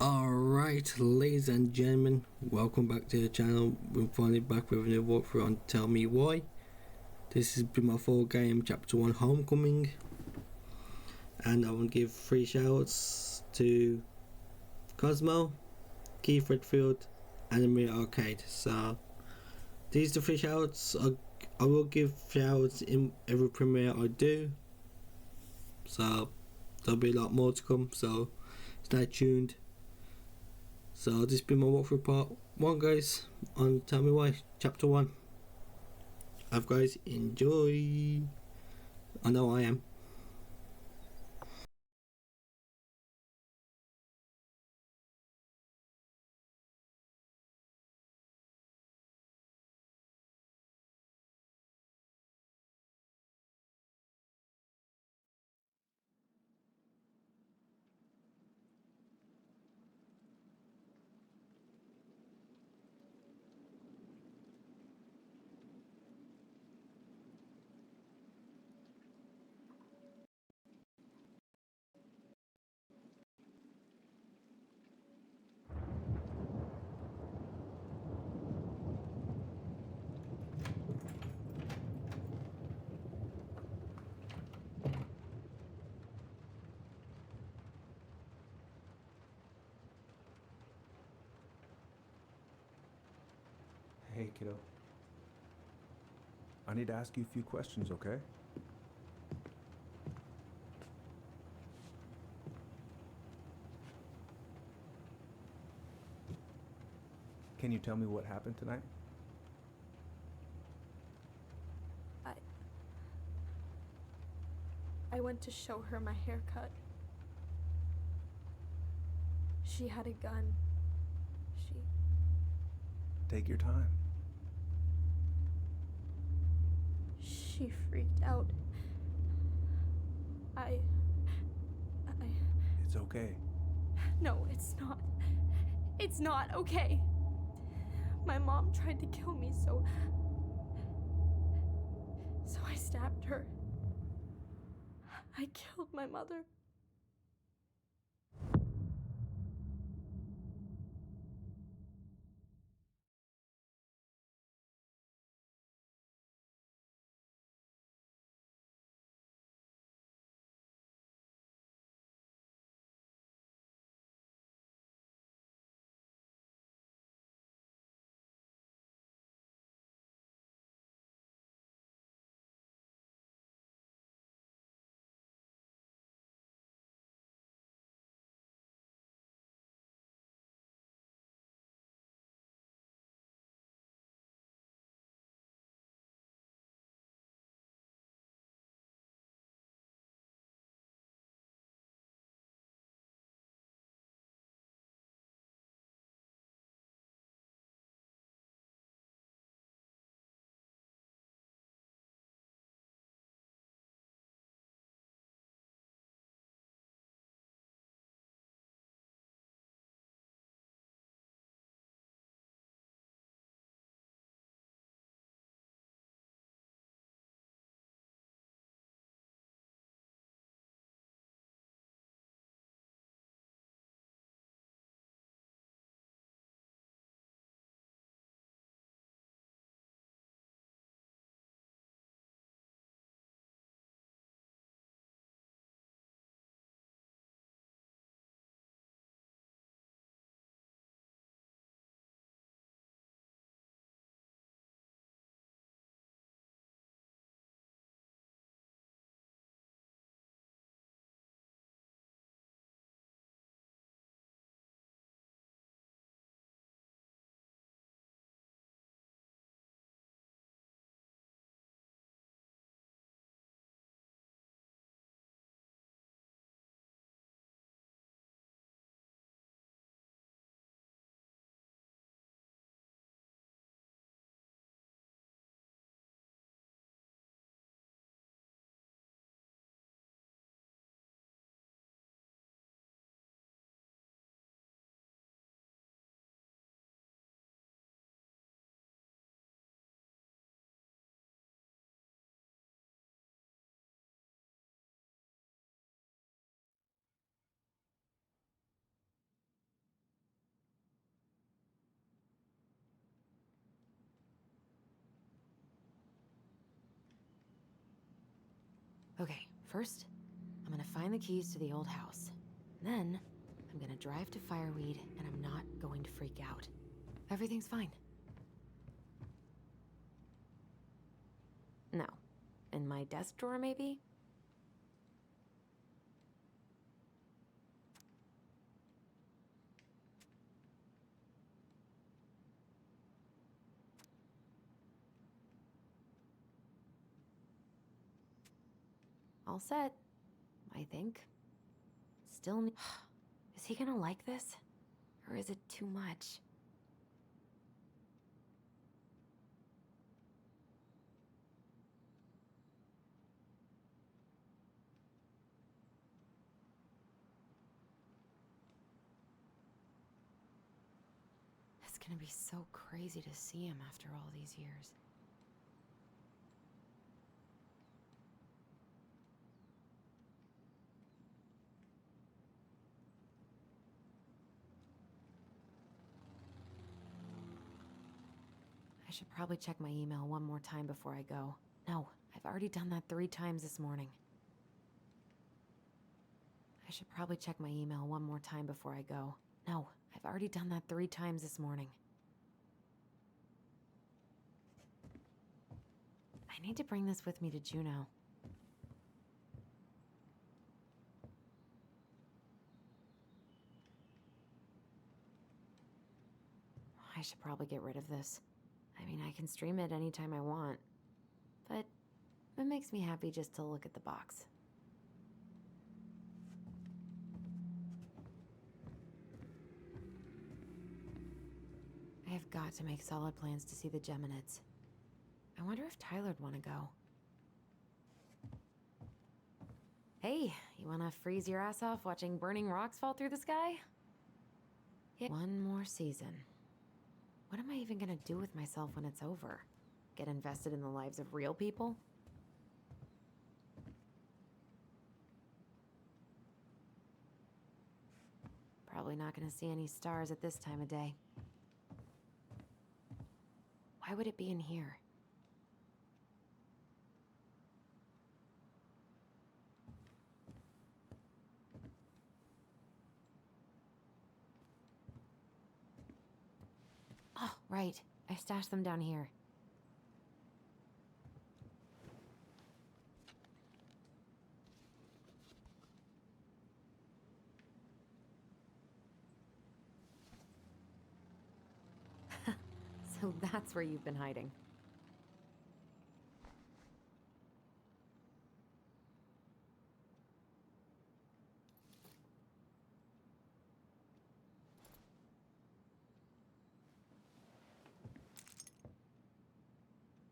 Alright, ladies and gentlemen, welcome back to the channel. We're finally back with a new walkthrough on Tell Me Why. This has been my full game, Chapter 1 Homecoming. And I want to give 3 shoutouts to Cosmo, Keith Redfield, and Amir Arcade. So, these are the 3 shoutouts. I will give shoutouts in every premiere I do. So, there'll be a lot more to come, so stay tuned. So this has been my walkthrough part 1, guys, on Tell Me Why, Chapter 1. Have guys, enjoy. I know I am. Hey, kiddo. I need to ask you a few questions, okay? Can you tell me what happened tonight? I went to show her my haircut. She had a gun. Take your time. She freaked out. It's okay. No, it's not. It's not okay. My mom tried to kill me, so I stabbed her. I killed my mother. Okay, first, I'm gonna find the keys to the old house. Then, I'm gonna drive to Fireweed, and I'm not going to freak out. Everything's fine. No. In my desk drawer, maybe? All set, I think. Still Is he gonna like this? Or is it too much? It's gonna be so crazy to see him after all these years. I should probably check my email one more time before I go. No, I've already done that 3 times this morning. I should probably check my email one more time before I go. No, I've already done that 3 times this morning. I need to bring this with me to Juneau. I should probably get rid of this. I mean, I can stream it anytime I want, but it makes me happy just to look at the box. I have got to make solid plans to see the Geminids. I wonder if Tyler'd want to go. Hey, you wanna freeze your ass off watching burning rocks fall through the sky? Yeah. One more season. What am I even gonna do with myself when it's over? Get invested in the lives of real people? Probably not gonna see any stars at this time of day. Why would it be in here? Oh, right. I stashed them down here. So that's where you've been hiding.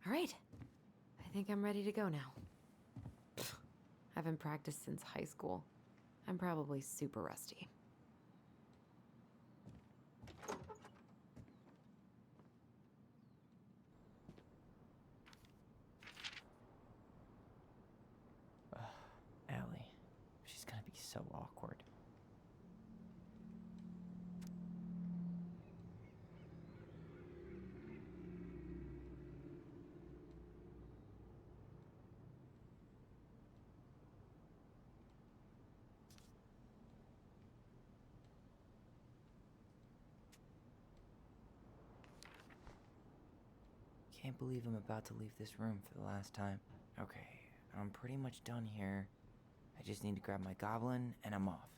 All right. I think I'm ready to go now. Pfft, haven't practiced since high school. I'm probably super rusty. Allie. She's gonna be so awkward. Can't believe I'm about to leave this room for the last time. Okay, I'm pretty much done here. I just need to grab my goblin and I'm off.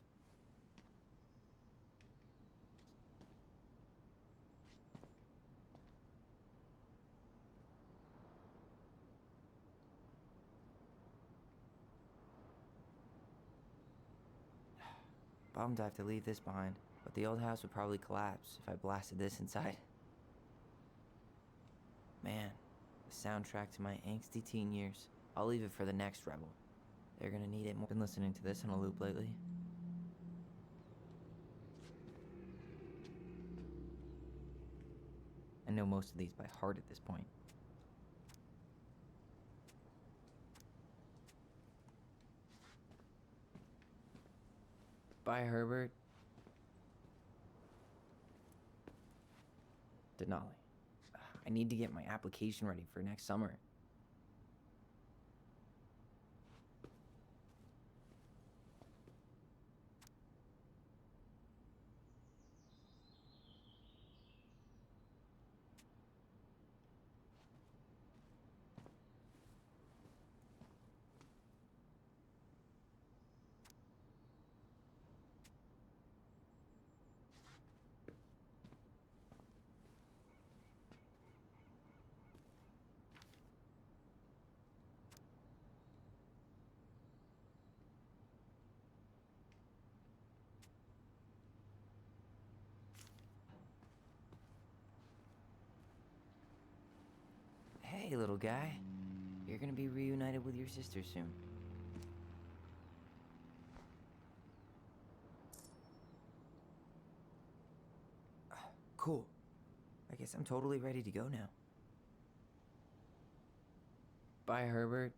Bummed I have to leave this behind, but the old house would probably collapse if I blasted this inside. Man, the soundtrack to my angsty teen years. I'll leave it for the next rebel. They're gonna need it more. Been listening to this on a loop lately. I know most of these by heart at this point. Bye, Herbert. Denali. I need to get my application ready for next summer. Hey, little guy. You're gonna be reunited with your sister soon. Cool. I guess I'm totally ready to go now. Bye, Herbert.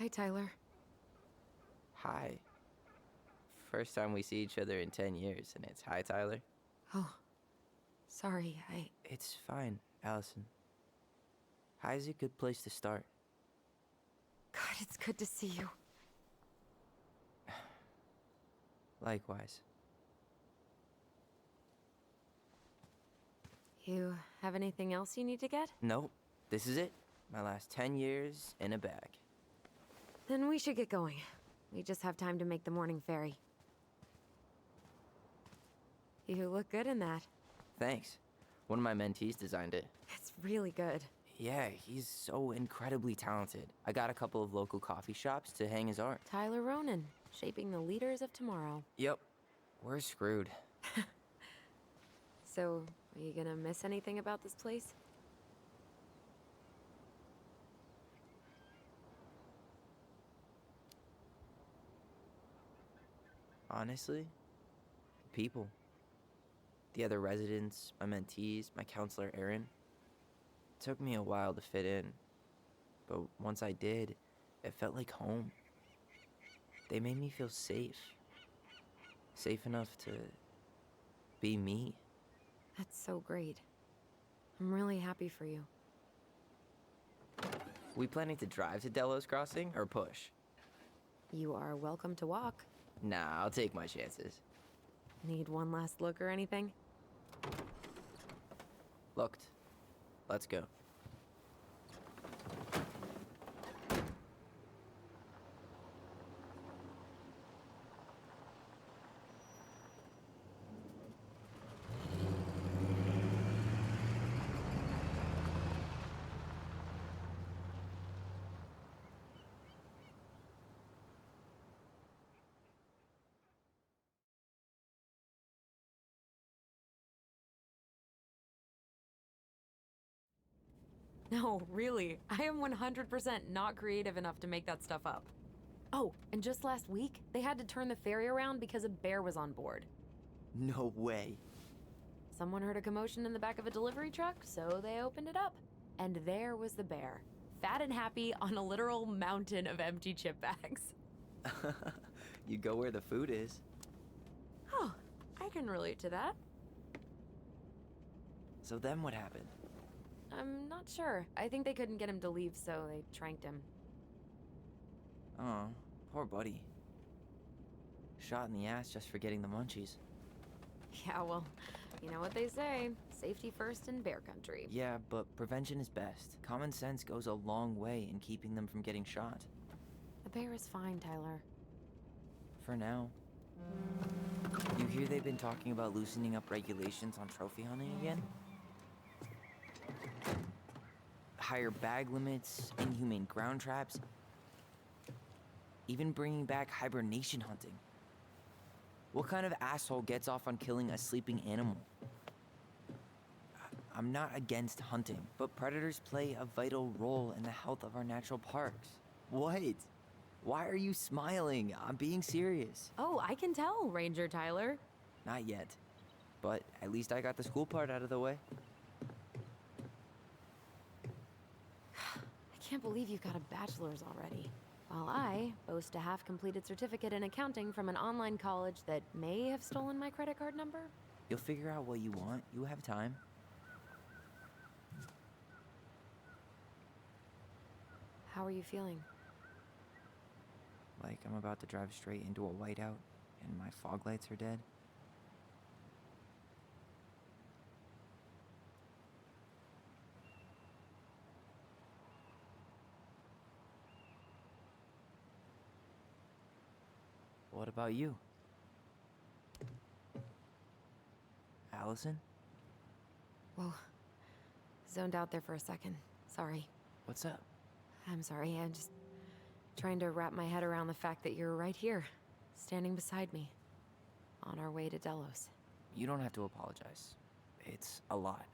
Hi, Tyler. Hi. First time we see each other in 10 years, and it's hi, Tyler. Oh, sorry, It's fine, Alyson. Hi's a good place to start. God, it's good to see you. Likewise. You have anything else you need to get? Nope. This is it. My last 10 years in a bag. Then we should get going. We just have time to make the morning ferry. You look good in that. Thanks. One of my mentees designed it. It's really good. Yeah, he's so incredibly talented. I got a couple of local coffee shops to hang his art. Tyler Ronan, shaping the leaders of tomorrow. Yep. We're screwed. So, are you gonna miss anything about this place? Honestly, people. The other residents, my mentees, my counselor Aaron. It took me a while to fit in, but once I did, it felt like home. They made me feel safe. Safe enough to be me. That's so great. I'm really happy for you. We planning to drive to Delos Crossing or push? You are welcome to walk. Nah, I'll take my chances. Need one last look or anything? Looked. Let's go. No, really. I am 100% not creative enough to make that stuff up. Oh, and just last week, they had to turn the ferry around because a bear was on board. No way. Someone heard a commotion in the back of a delivery truck, so they opened it up. And there was the bear, fat and happy on a literal mountain of empty chip bags. You go where the food is. Oh, I can relate to that. So then what happened? I'm not sure. I think they couldn't get him to leave, so they tranked him. Oh, poor buddy. Shot in the ass just for getting the munchies. Yeah, well, you know what they say. Safety first in bear country. Yeah, but prevention is best. Common sense goes a long way in keeping them from getting shot. The bear is fine, Tyler. For now. You hear they've been talking about loosening up regulations on trophy hunting again? Higher bag limits, inhumane ground traps, even bringing back hibernation hunting. What kind of asshole gets off on killing a sleeping animal? I'm not against hunting, but predators play a vital role in the health of our natural parks. What? Why are you smiling? I'm being serious. Oh, I can tell, Ranger Tyler. Not yet, but at least I got the school part out of the way. I can't believe you got a bachelor's already. while I boast a half-completed certificate in accounting from an online college that may have stolen my credit card number. You'll figure out what you want. You have time. How are you feeling? Like I'm about to drive straight into a whiteout and my fog lights are dead. What about you? Alyson? Whoa. Zoned out there for a second. Sorry. What's up? I'm sorry, I'm just trying to wrap my head around the fact that you're right here, standing beside me, on our way to Delos. You don't have to apologize. It's a lot.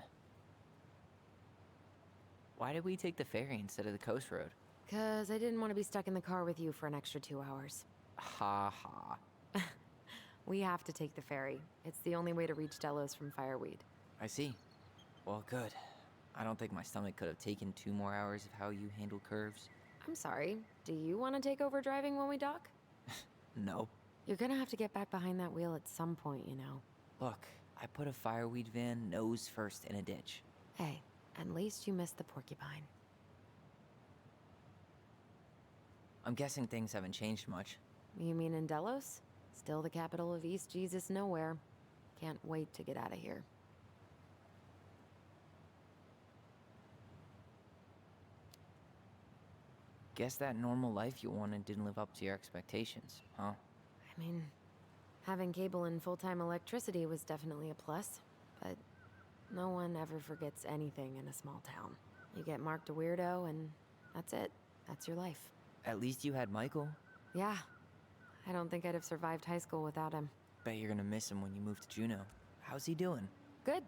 Why did we take the ferry instead of the coast road? 'Cause I didn't want to be stuck in the car with you for an extra 2 hours. Ha ha. We have to take the ferry. It's the only way to reach Delos from Fireweed. I see. Well, good. I don't think my stomach could have taken 2 more hours of how you handle curves. I'm sorry, do you want to take over driving when we dock? No. You're gonna have to get back behind that wheel at some point, you know. Look, I put a fireweed van nose first in a ditch. Hey, at least you missed the porcupine. I'm guessing things haven't changed much. You mean in Delos? Still the capital of East Jesus Nowhere. Can't wait to get out of here. Guess that normal life you wanted didn't live up to your expectations, huh? I mean, having cable and full-time electricity was definitely a plus, but no one ever forgets anything in a small town. You get marked a weirdo and that's it. That's your life. At least you had Michael. Yeah. I don't think I'd have survived high school without him. Bet you're gonna miss him when you move to Juneau. How's he doing? Good.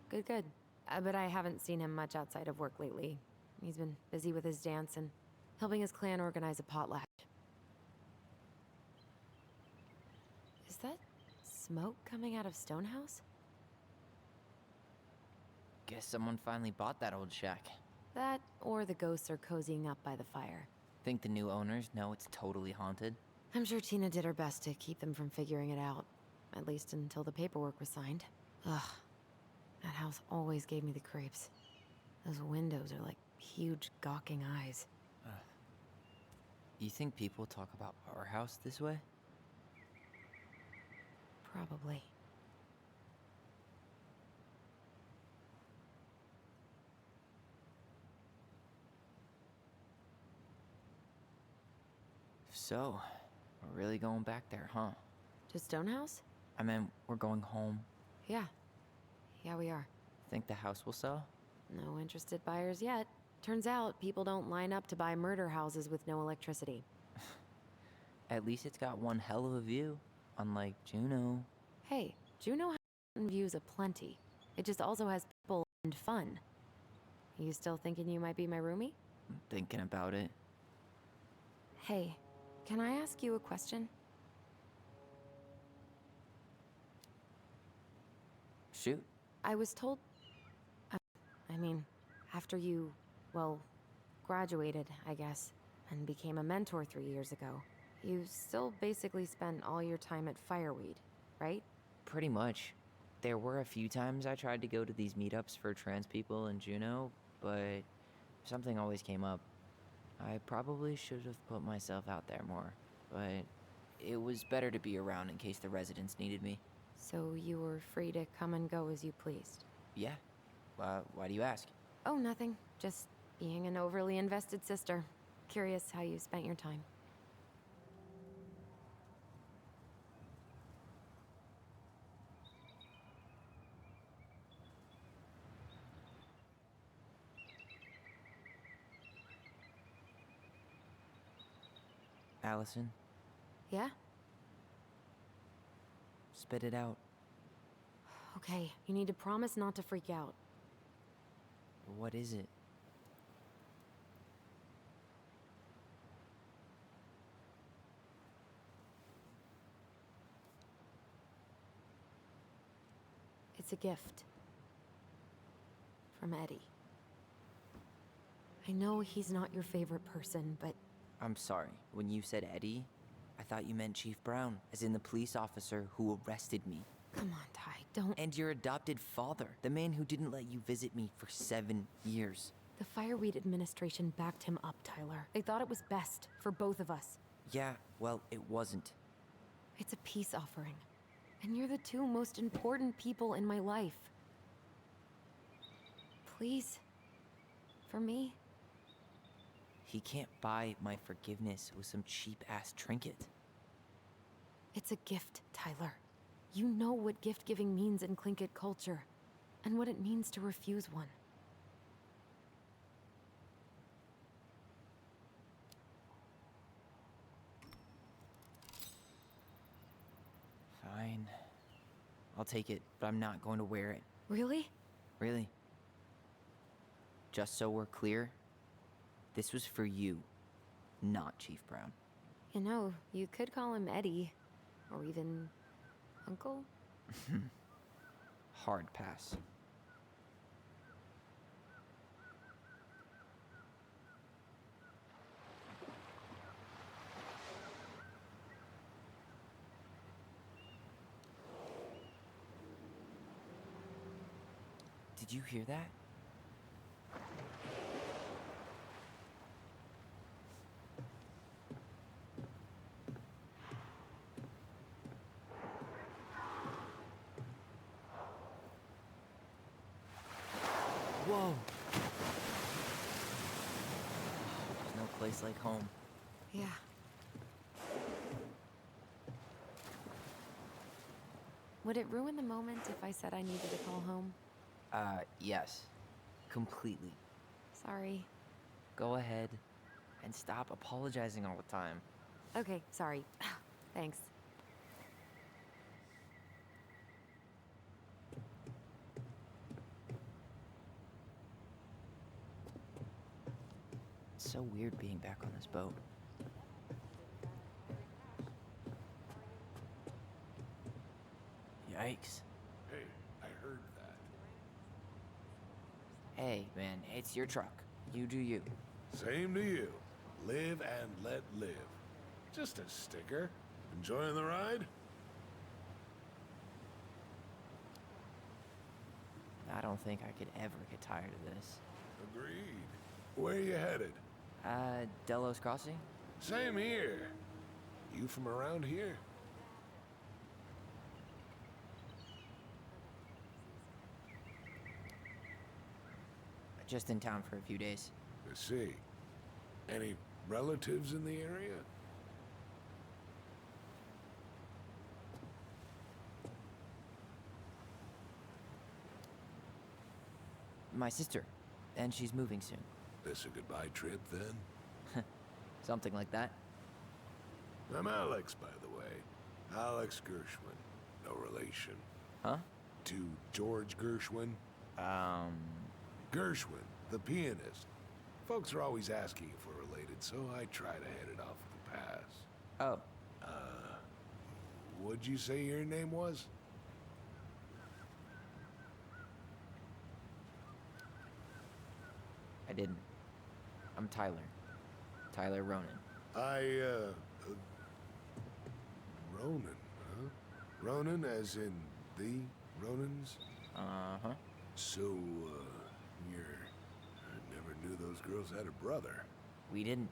Good. But I haven't seen him much outside of work lately. He's been busy with his dance and helping his clan organize a potluck. Is that smoke coming out of Stonehouse? Guess someone finally bought that old shack. That, or the ghosts are cozying up by the fire. Think the new owners know it's totally haunted? I'm sure Tina did her best to keep them from figuring it out. At least until the paperwork was signed. Ugh. That house always gave me the creeps. Those windows are like huge gawking eyes. You think people talk about our house this way? Probably. So, we're really going back there, huh? To Stonehouse? I mean, we're going home. Yeah. Yeah, we are. Think the house will sell? No interested buyers yet. Turns out people don't line up to buy murder houses with no electricity. At least it's got one hell of a view, unlike Juneau. Hey, Juneau has mountain views aplenty. It just also has people and fun. You still thinking you might be my roomie? I'm thinking about it. Hey, can I ask you a question? Shoot. I was told... I mean, after you, well, graduated, I guess, and became a mentor 3 years ago, you still basically spent all your time at Fireweed, right? Pretty much. There were a few times I tried to go to these meetups for trans people in Juneau, but something always came up. I probably should have put myself out there more, but it was better to be around in case the residents needed me. So you were free to come and go as you pleased? Yeah. Why do you ask? Oh, nothing. Just being an overly invested sister. Curious how you spent your time. Alyson, Yeah? spit it out. Okay, you need to promise not to freak out. What is it? It's a gift. From Eddie. I know he's not your favorite person, but I'm sorry. When you said Eddie, I thought you meant Chief Brown, as in the police officer who arrested me. Come on, Ty, don't. And your adopted father, the man who didn't let you visit me for 7 years. The Fireweed administration backed him up, Tyler. They thought it was best for both of us. Yeah, well, it wasn't. It's a peace offering. And you're the two most important people in my life. Please. For me. He can't buy my forgiveness with some cheap-ass trinket. It's a gift, Tyler. You know what gift-giving means in Tlingit culture, and what it means to refuse one. Fine. I'll take it, but I'm not going to wear it. Really? Really. Just so we're clear, this was for you, not Chief Brown. You know, you could call him Eddie, or even Uncle? Hard pass. Did you hear that? Whoa! There's no place like home. Yeah. Would it ruin the moment if I said I needed to call home? Yes. Completely. Sorry. Go ahead and stop apologizing all the time. Okay, sorry. Thanks. It's so weird being back on this boat. Yikes. Hey, I heard that. Hey, man, it's your truck. You do you. Same to you. Live and let live. Just a sticker. Enjoying the ride? I don't think I could ever get tired of this. Agreed. Where you headed? Delos Crossing? Same here. You from around here? Just in town for a few days. I see. Any relatives in the area? My sister, and she's moving soon. This a goodbye trip, then? Something like that. I'm Alex, by the way. Alex Gershwin. No relation. Huh? To George Gershwin. Gershwin, the pianist. Folks are always asking if we're related, so I try to hit it off with the pass. Oh, What'd you say your name was? I didn't. I'm Tyler. Tyler Ronan. Ronan, huh? Ronan as in the Ronans? Uh-huh. So, I never knew those girls had a brother. We didn't.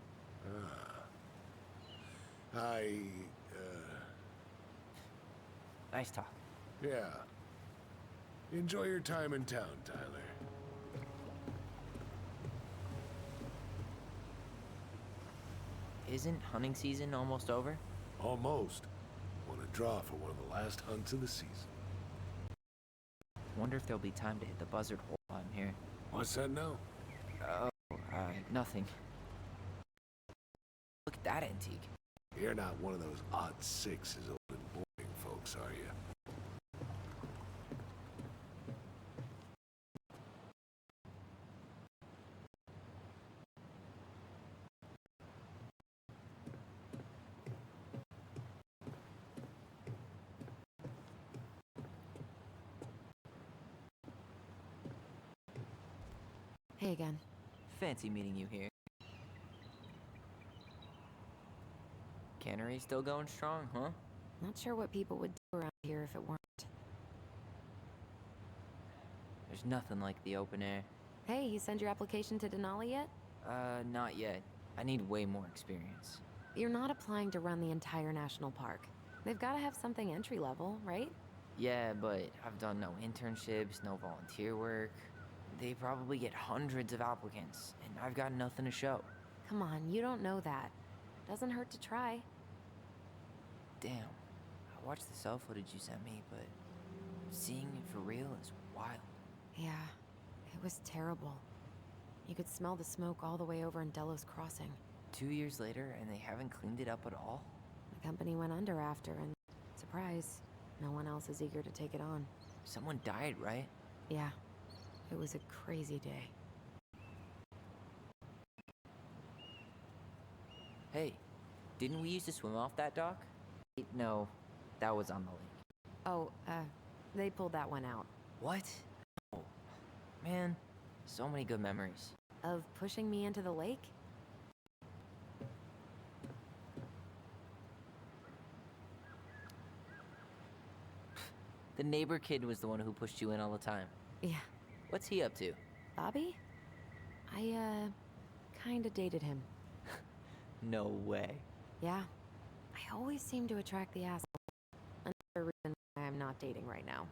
Nice talk. Yeah. Enjoy your time in town, Tyler. Isn't hunting season almost over? Almost. Want to draw for one of the last hunts of the season. Wonder if there'll be time to hit the buzzard hole while I'm here. What's that now? Oh, nothing. Look at that antique. You're not one of those odd sixes old and boring folks, are you? Hey again. Fancy meeting you here. Cannery still going strong, huh? Not sure what people would do around here if it weren't. There's nothing like the open air. Hey, you send your application to Denali yet? Not yet. I need way more experience. You're not applying to run the entire national park. They've got to have something entry level, right? Yeah, but I've done no internships, no volunteer work. They probably get hundreds of applicants, and I've got nothing to show. Come on, you don't know that. Doesn't hurt to try. Damn. I watched the cell footage you sent me, but seeing it for real is wild. Yeah, it was terrible. You could smell the smoke all the way over in Delos Crossing. 2 years later, and they haven't cleaned it up at all? The company went under after, and surprise, no one else is eager to take it on. Someone died, right? Yeah, it was a crazy day. Hey, didn't we used to swim off that dock? No, that was on the lake. Oh, they pulled that one out. What? Oh, man, so many good memories. Of pushing me into the lake? The neighbor kid was the one who pushed you in all the time. Yeah. What's he up to? Bobby? I, kinda dated him. No way. Yeah. I always seem to attract the asshole. Another reason why I'm not dating right now.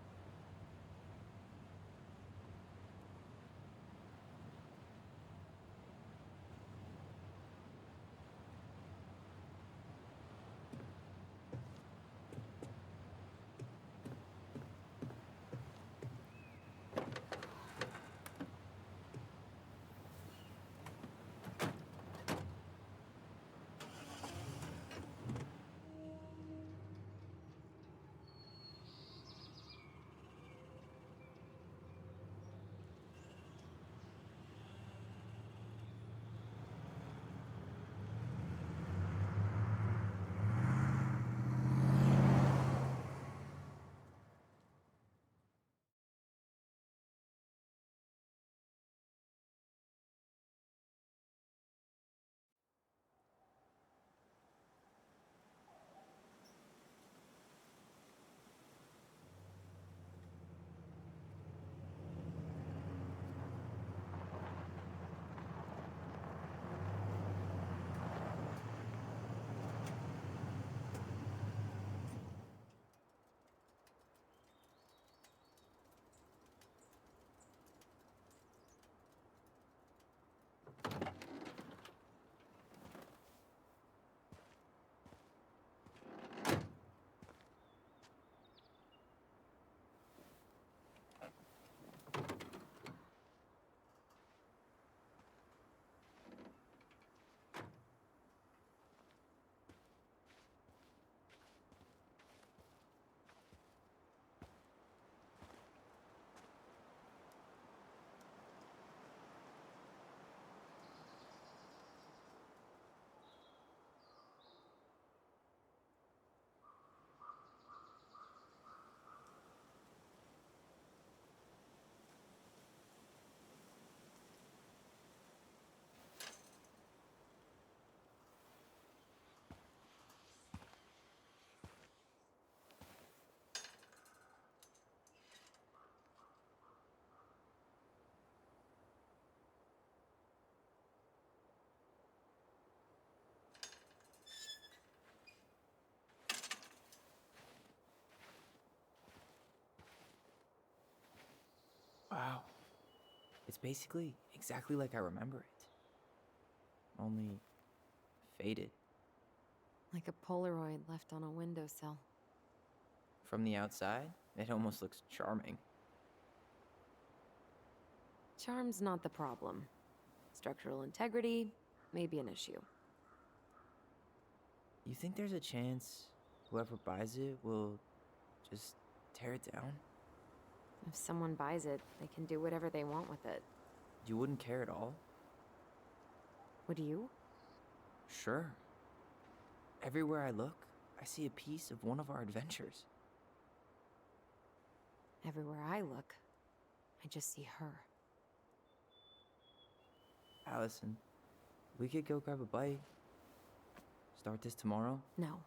Wow. It's basically exactly like I remember it. Only faded. Like a Polaroid left on a windowsill. From the outside, it almost looks charming. Charm's not the problem. Structural integrity may be an issue. You think there's a chance whoever buys it will just tear it down? If someone buys it, they can do whatever they want with it. You wouldn't care at all? Would you? Sure. Everywhere I look, I see a piece of one of our adventures. Everywhere I look, I just see her. Alyson, we could go grab a bite. Start this tomorrow? No.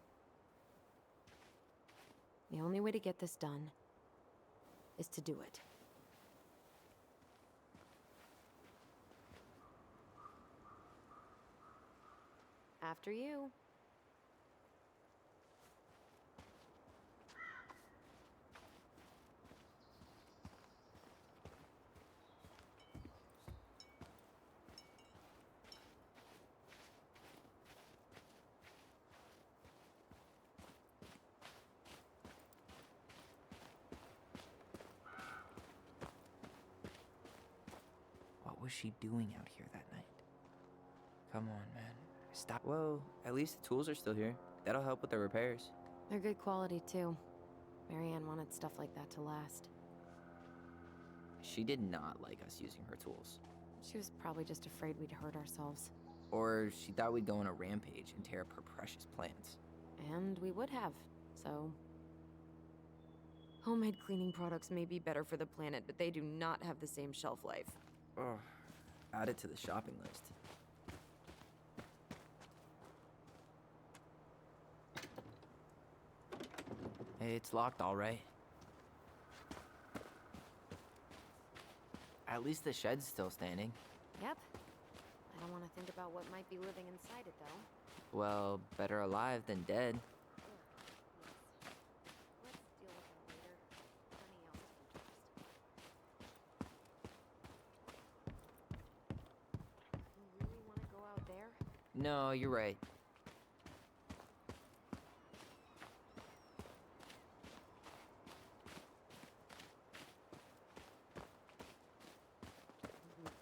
The only way to get this done is to do it. After you. What was she doing out here that night? Come on, man. Stop. Whoa, at least the tools are still here. That'll help with the repairs. They're good quality, too. Marianne wanted stuff like that to last. She did not like us using her tools. She was probably just afraid we'd hurt ourselves. Or she thought we'd go on a rampage and tear up her precious plants. And we would have, so... Homemade cleaning products may be better for the planet, but they do not have the same shelf life. Ugh. Add it to the shopping list. Hey, it's locked, all right. At least the shed's still standing. Yep. I don't want to think about what might be living inside it, though. Well, better alive than dead. Let's deal with that later. Plenty else to ingest. You really want to go out there? No, you're right.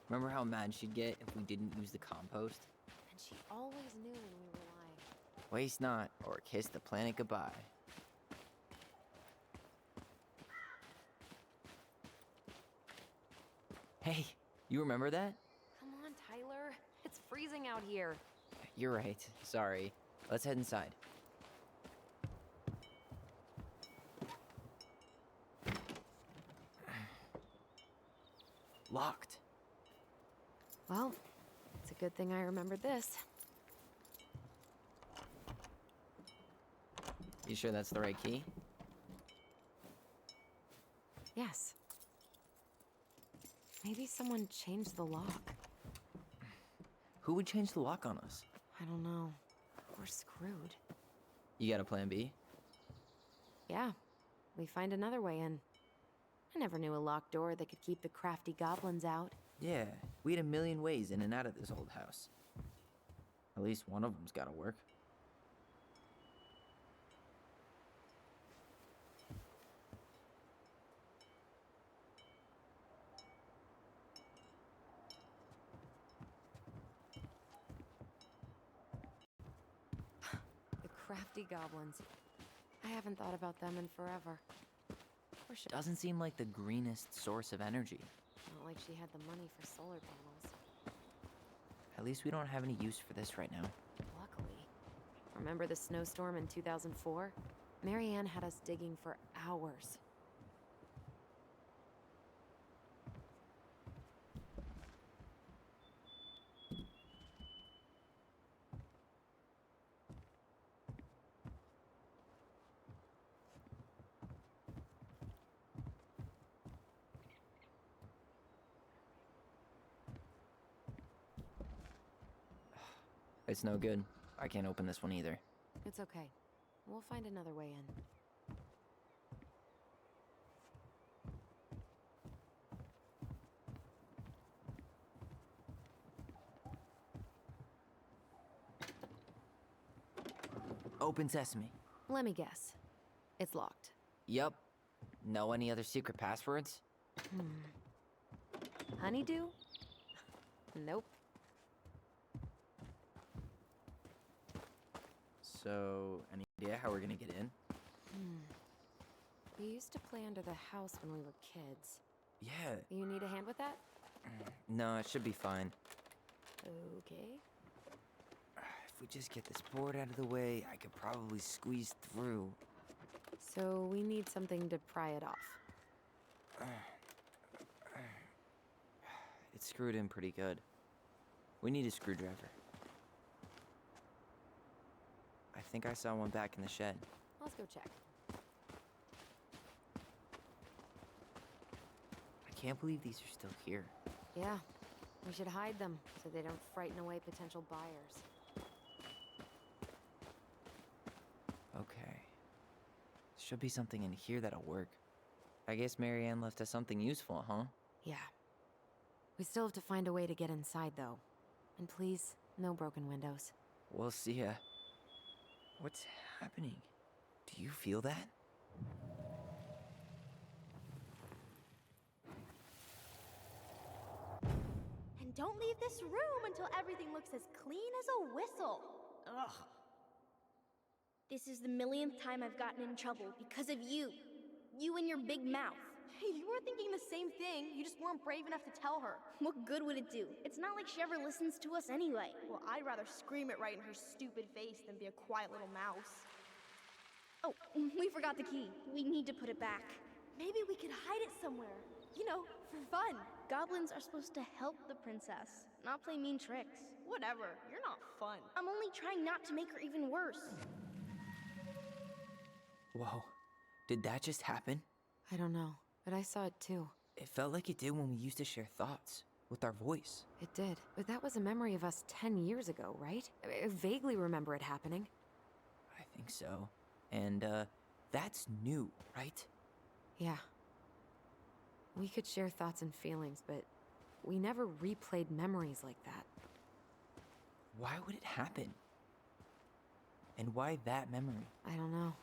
Remember how mad she'd get if we didn't use the compost? And she always knew when we were lying. Waste not, or kiss the planet goodbye. Hey, you remember that? Come on, Tyler. It's freezing out here. You're right. Sorry. Let's head inside. Locked. Well, it's a good thing I remembered this. You sure that's the right key? Yes. Maybe someone changed the lock. Who would change the lock on us? I don't know. We're screwed. You got a plan B? Yeah, we find another way in. I never knew a locked door that could keep the crafty goblins out. Yeah, we had a million ways in and out of this old house. At least one of them's gotta work. The crafty goblins. I haven't thought about them in forever. Or should Doesn't seem like the greenest source of energy. Not like she had the money for solar panels. At least we don't have any use for this right now. Luckily. Remember the snowstorm in 2004? Marianne had us digging for hours. It's no good. I can't open this one either. It's okay. We'll find another way in. Open sesame. Let me guess. It's locked. Yup. Know any other secret passwords? Honeydew? Nope. So, any idea how we're gonna get in? We used to play under the house when we were kids. Yeah. You need a hand with that? No, it should be fine. Okay. If we just get this board out of the way, I could probably squeeze through. So we need something to pry it off. It's screwed in pretty good. We need a screwdriver. I think I saw one back in the shed. Let's go check. I can't believe these are still here. Yeah, we should hide them so they don't frighten away potential buyers. Okay. Should be something in here that'll work. I guess Marianne left us something useful, huh? Yeah. We still have to find a way to get inside, though. And please, no broken windows. We'll see ya. What's happening? Do you feel that? And don't leave this room until everything looks as clean as a whistle. Ugh. This is the millionth time I've gotten in trouble because of you. You and your big mouth. You were thinking the same thing, you just weren't brave enough to tell her. What good would it do? It's not like she ever listens to us anyway. Well, I'd rather scream it right in her stupid face than be a quiet little mouse. Oh, we forgot the key. We need to put it back. Maybe we could hide it somewhere. You know, for fun. Goblins are supposed to help the princess, not play mean tricks. Whatever, you're not fun. I'm only trying not to make her even worse. Whoa. Did that just happen? I don't know, but I saw it too. It felt like it did when we used to share thoughts with our voice. It did, but that was a memory of us 10 years ago, right? I vaguely remember it happening. I think so. And, that's new, right? Yeah. We could share thoughts and feelings, but we never replayed memories like that. Why would it happen? And why that memory? I don't know.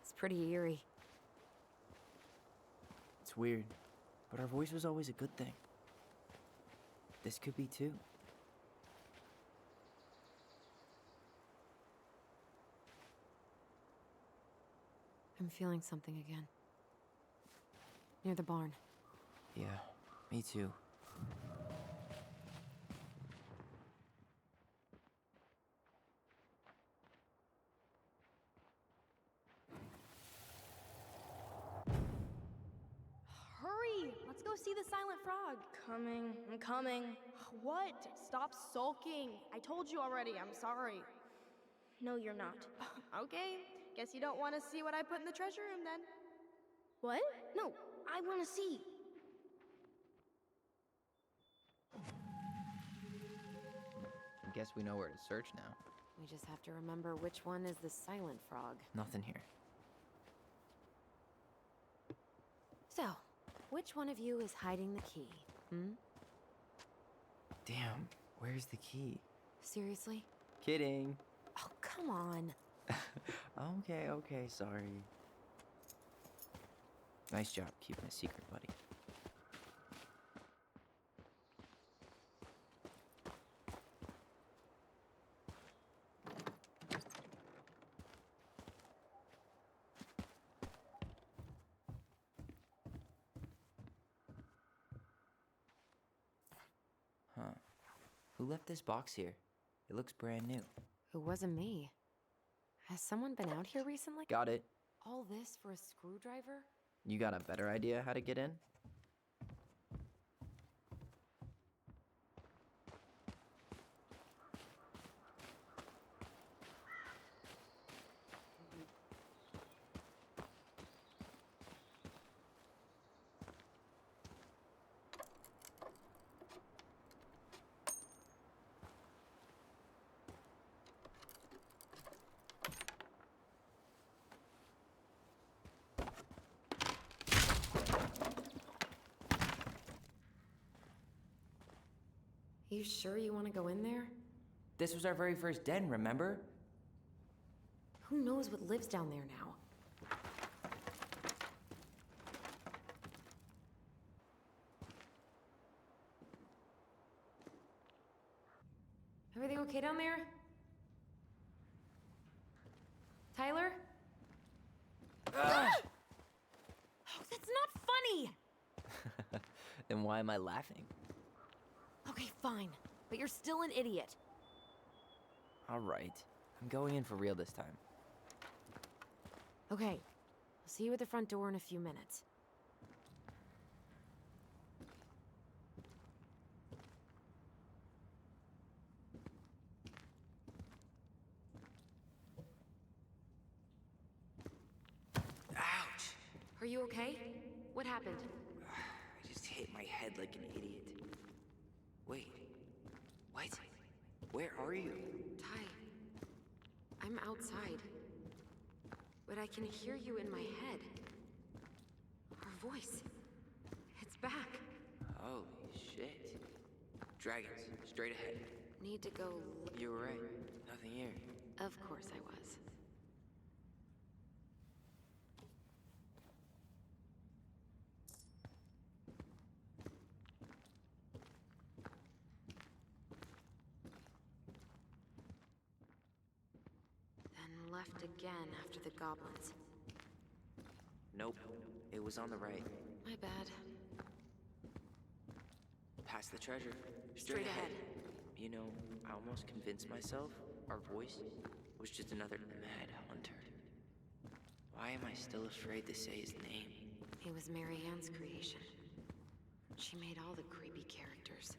It's pretty eerie. It's weird, but our voice was always a good thing. This could be too. I'm feeling something again. Near the barn. Yeah, me too. Hurry! Let's go see the silent frog. I'm coming. What? Stop sulking. I told you already, I'm sorry. No, you're not. Okay, guess you don't want to see what I put in the treasure room then. What? No, I want to see. I guess we know where to search now. We just have to remember which one is the silent frog. Nothing here. So, which one of you is hiding the key? Damn, where's the key? Seriously? Kidding. Oh, come on. Okay, sorry. Nice job keeping a secret, buddy. Huh. Who left this box here? It looks brand new. It wasn't me. Has someone been out here recently? Got it. All this for a screwdriver? You got a better idea how to get in? You sure you want to go in there? This was our very first den, remember? Who knows what lives down there now? Everything okay down there? Tyler? Oh, that's not funny! Then why am I laughing? Okay, fine. But you're still an idiot. All right. I'm going in for real this time. Okay. I'll see you at the front door in a few minutes. Are you okay? What happened? I just hit my head like an idiot. Wait. What? Where are you? Ty, I'm outside. But I can hear you in my head. Our voice. It's back. Holy shit. Dragons, straight ahead. Need to go. You were right. Nothing here. Of course I was. Then left again after the goblins. Nope. It was on the right. My bad. Past the treasure. Straight ahead. You know, I almost convinced myself our voice was just another mad hunter. Why am I still afraid to say his name? He was Mary Ann's creation. She made all the creepy characters.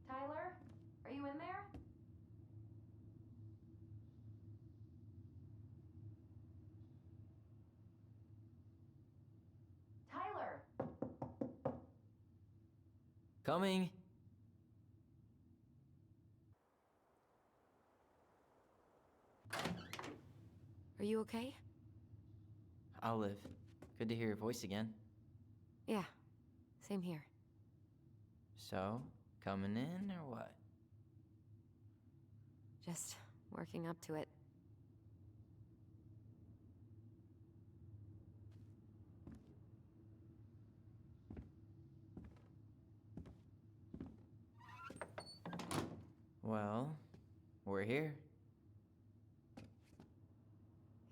Tyler? Are you in there? Tyler! Coming! Are you okay? I'll live. Good to hear your voice again. Yeah, same here. So, coming in or what? Just working up to it. Well, we're here.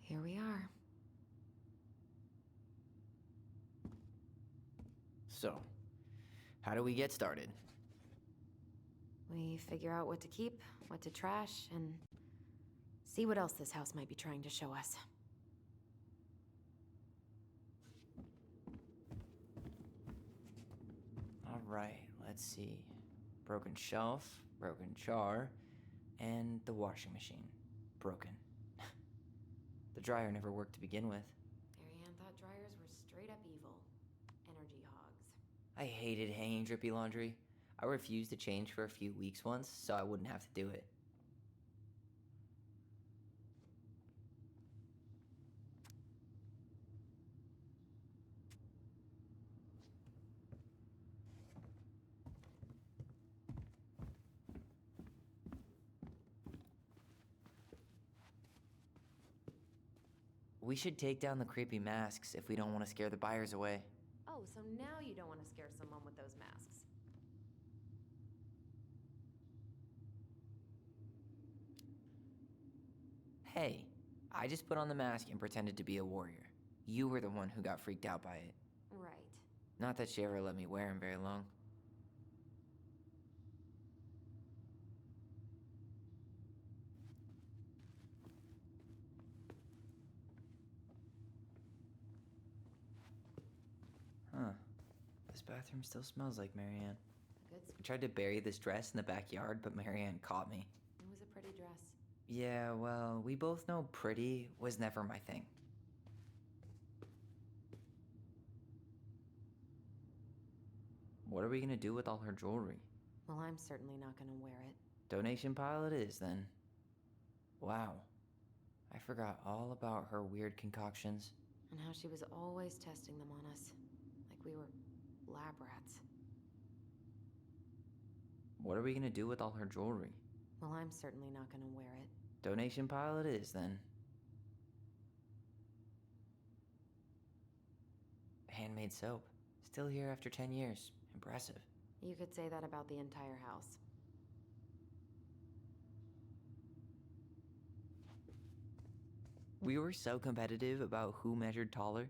Here we are. So, how do we get started? We figure out what to keep, what to trash, and see what else this house might be trying to show us. Alright, let's see. Broken shelf, broken jar, and the washing machine. Broken. The dryer never worked to begin with. Mary Ann thought dryers were straight up evil. Energy hogs. I hated hanging drippy laundry. I refused to change for a few weeks once, so I wouldn't have to do it. We should take down the creepy masks if we don't want to scare the buyers away. Oh, so now you don't want to scare someone with those masks. Hey, I just put on the mask and pretended to be a warrior. You were the one who got freaked out by it. Right. Not that she ever let me wear him very long. Huh. This bathroom still smells like Mary Ann. Good. I tried to bury this dress in the backyard, but Mary Ann caught me. It was a pretty dress. Yeah, well, we both know pretty was never my thing. What are we gonna do with all her jewelry? Well, I'm certainly not gonna wear it. Donation pile it is, then. Wow. I forgot all about her weird concoctions. And how she was always testing them on us. Like we were lab rats. What are we gonna do with all her jewelry? Well, I'm certainly not gonna wear it. Donation pile it is, then. Handmade soap. Still here after 10 years. Impressive. You could say that about the entire house. We were so competitive about who measured taller.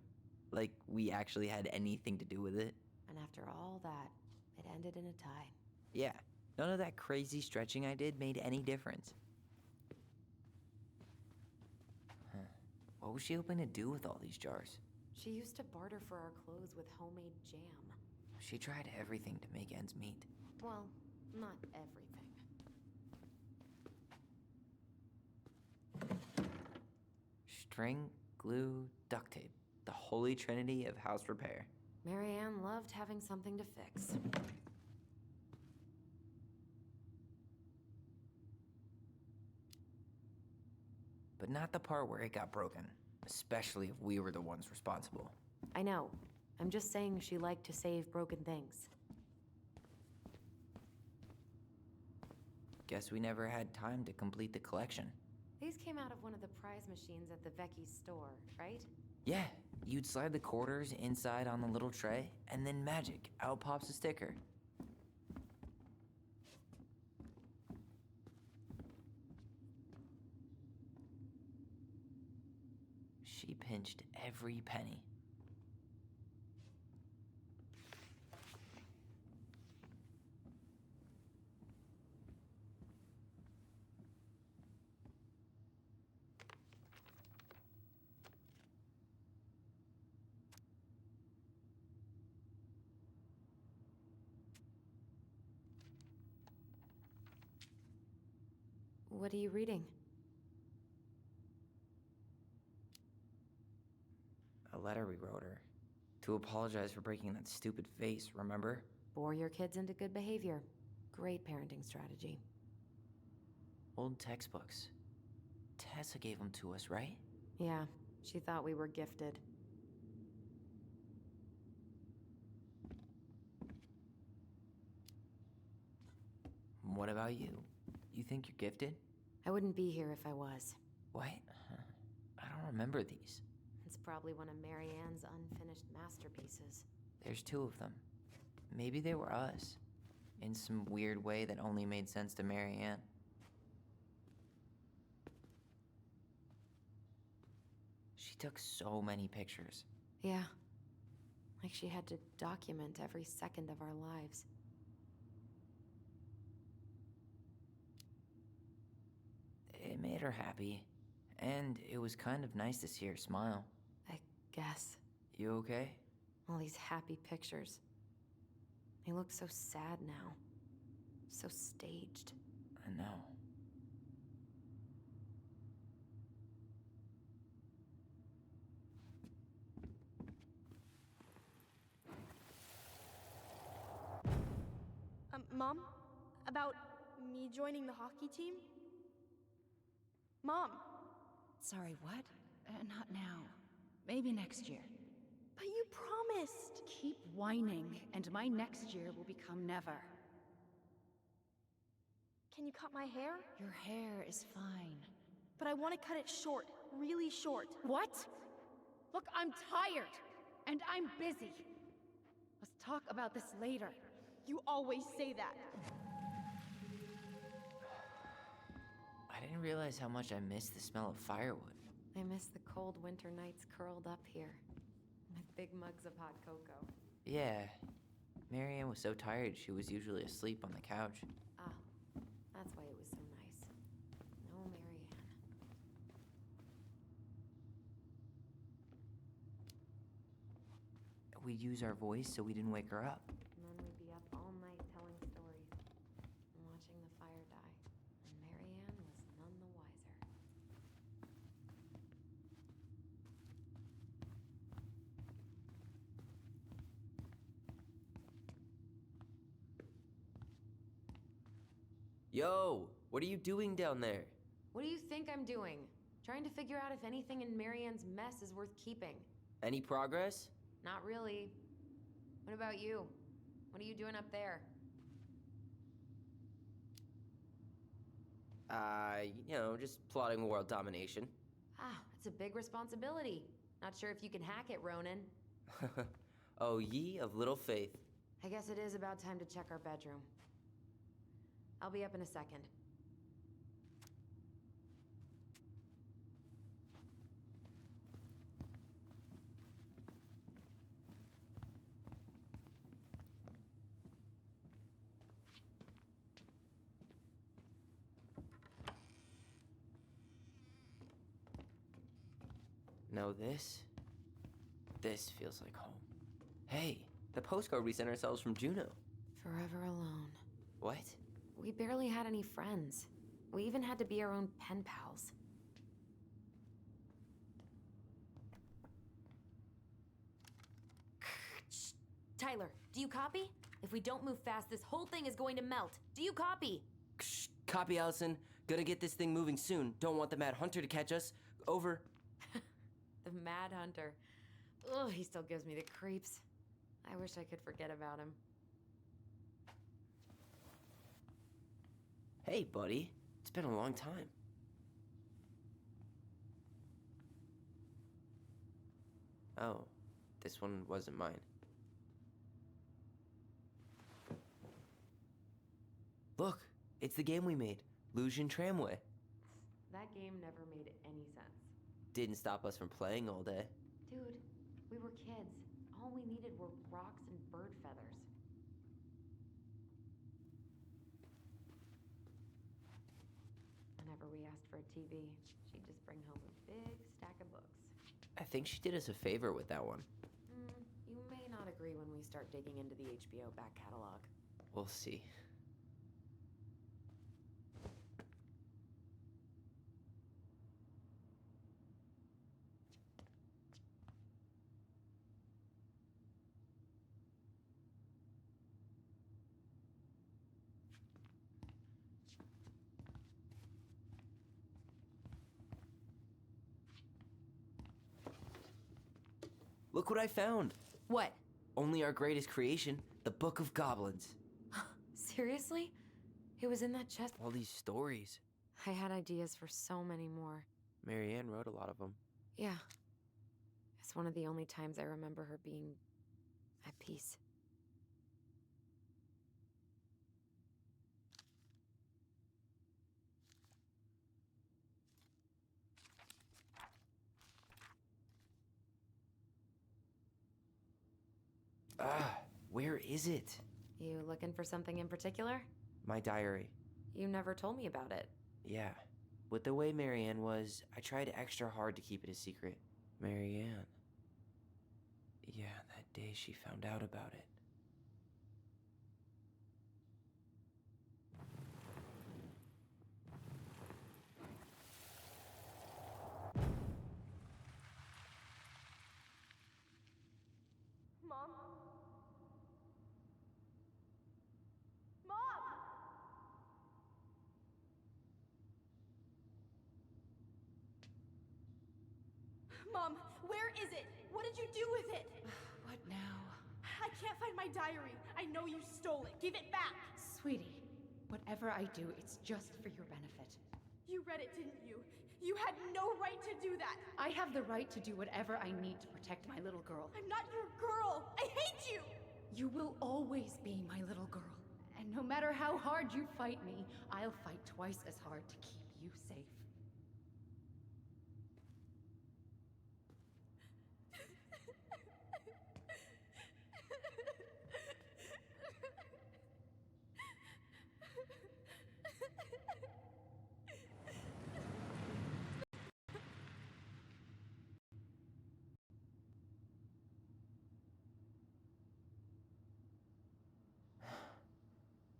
Like, we actually had anything to do with it. And after all that, it ended in a tie. Yeah, none of that crazy stretching I did made any difference. Huh. What was she hoping to do with all these jars? She used to barter for our clothes with homemade jam. She tried everything to make ends meet. Well, not everything. String, glue, duct tape. The holy trinity of house repair. Marianne loved having something to fix. But not the part where it got broken. Especially if we were the ones responsible. I know. I'm just saying she liked to save broken things. Guess we never had time to complete the collection. These came out of one of the prize machines at the Vecchi's store, right? Yeah, you'd slide the quarters inside on the little tray, and then magic, out pops a sticker. She pinched every penny. What are you reading? A letter we wrote her. To apologize for breaking that stupid vase, remember? Bore your kids into good behavior. Great parenting strategy. Old textbooks. Tessa gave them to us, right? Yeah, she thought we were gifted. What about you? You think you're gifted? I wouldn't be here if I was. What? I don't remember these. It's probably one of Marianne's unfinished masterpieces. There's 2 of them. Maybe they were us. In some weird way that only made sense to Marianne. She took so many pictures. Yeah. Like she had to document every second of our lives. It made her happy. And it was kind of nice to see her smile. I guess. You okay? All these happy pictures. They look so sad now. So staged. I know. Mom? About me joining the hockey team? Mom! Sorry, what? Not now. Maybe next year. But you promised! Keep whining, and my next year will become never. Can you cut my hair? Your hair is fine. But I want to cut it short. Really short. What? Look, I'm tired, and I'm busy. Let's talk about this later. You always say that. I didn't realize how much I missed the smell of firewood. I miss the cold winter nights curled up here. With big mugs of hot cocoa. Yeah. Marianne was so tired she was usually asleep on the couch. Ah, that's why it was so nice. No Marianne. We'd use our voice so we didn't wake her up. And then we'd be up all night telling stories. And watching the fire die. And Marianne was none the wiser. Yo, what are you doing down there? What do you think I'm doing? Trying to figure out if anything in Marianne's mess is worth keeping. Any progress? Not really. What about you? What are you doing up there? Just plotting world domination. Ah, it's a big responsibility. Not sure if you can hack it, Ronan. Oh, ye of little faith. I guess it is about time to check our bedroom. I'll be up in a second. Now this feels like home. Hey, the postcard we sent ourselves from Juno. Forever alone. What? We barely had any friends. We even had to be our own pen pals. Tyler, do you copy? If we don't move fast, this whole thing is going to melt. Do you copy? Copy, Alyson. Gonna get this thing moving soon. Don't want the Mad Hunter to catch us. Over. The Mad Hunter. Ugh, he still gives me the creeps. I wish I could forget about him. Hey, buddy. It's been a long time. Oh, this one wasn't mine. Look, it's the game we made, Lusion Tramway. That game never made any sense. Didn't stop us from playing all day. Dude, we were kids. All we needed were rocks and bird feathers. Whenever we asked for a TV, she'd just bring home a big stack of books. I think she did us a favor with that one. You may not agree when we start digging into the HBO back catalog. We'll see. Look what I found! What? Only our greatest creation, the Book of Goblins. Seriously? It was in that chest? All these stories. I had ideas for so many more. Marianne wrote a lot of them. Yeah. It's one of the only times I remember her being at peace. Where is it? You looking for something in particular? My diary. You never told me about it. Yeah. With the way Marianne was, I tried extra hard to keep it a secret. Marianne. Yeah, that day she found out about it. Mom? Mom! Mom, where is it? What did you do with it? What now? I can't find my diary. I know you stole it. Give it back. Sweetie, whatever I do, it's just for your benefit. You read it, didn't you? You had no right to do that. I have the right to do whatever I need to protect my little girl. I'm not your girl. I hate you. You will always be my little girl. And no matter how hard you fight me, I'll fight twice as hard to keep you safe.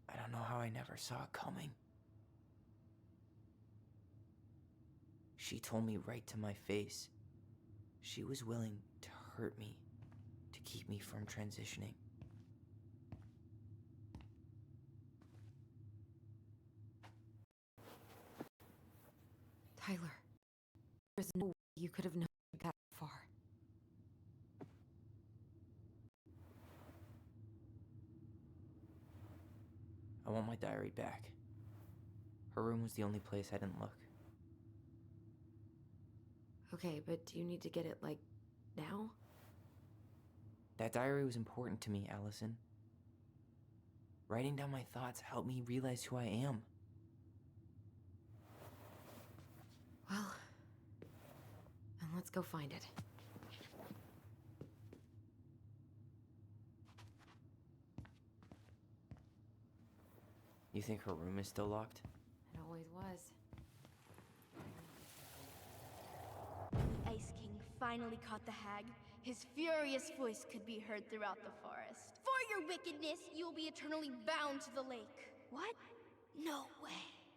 I don't know how I never saw it coming. She told me right to my face. She was willing to hurt me, to keep me from transitioning. Tyler, there's no way you could have known that far. I want my diary back. Her room was the only place I didn't look. Okay, but do you need to get it, like, now? That diary was important to me, Alyson. Writing down my thoughts helped me realize who I am. Well, then let's go find it. You think her room is still locked? It always was. The Ice King finally caught the hag. His furious voice could be heard throughout the forest. For your wickedness, you will be eternally bound to the lake. What? No way.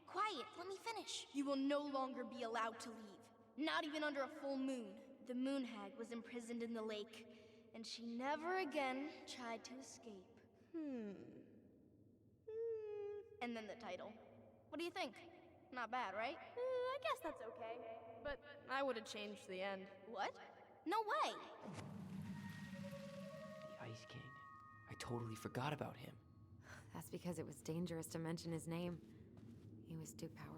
Quiet, let me finish. You will no longer be allowed to leave. Not even under a full moon. The moon hag was imprisoned in the lake, and she never again tried to escape. And then the title. What do you think? Not bad, right? I guess that's okay. But I would have changed the end. What? No way! The Ice King. I totally forgot about him. That's because it was dangerous to mention his name. He was too powerful.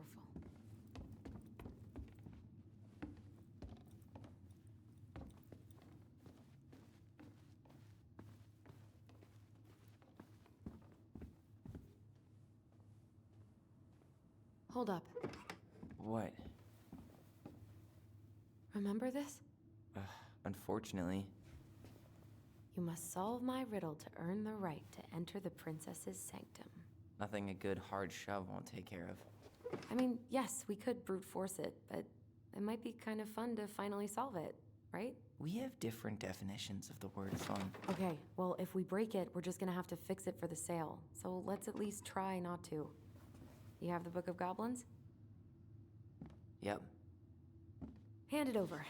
Hold up. What? Remember this? Unfortunately. You must solve my riddle to earn the right to enter the princess's sanctum. Nothing a good hard shove won't take care of. I mean, yes, we could brute force it, but it might be kind of fun to finally solve it, right? We have different definitions of the word fun. Okay, well, if we break it, we're just gonna have to fix it for the sale. So let's at least try not to. You have the Book of Goblins? Yep. Hand it over.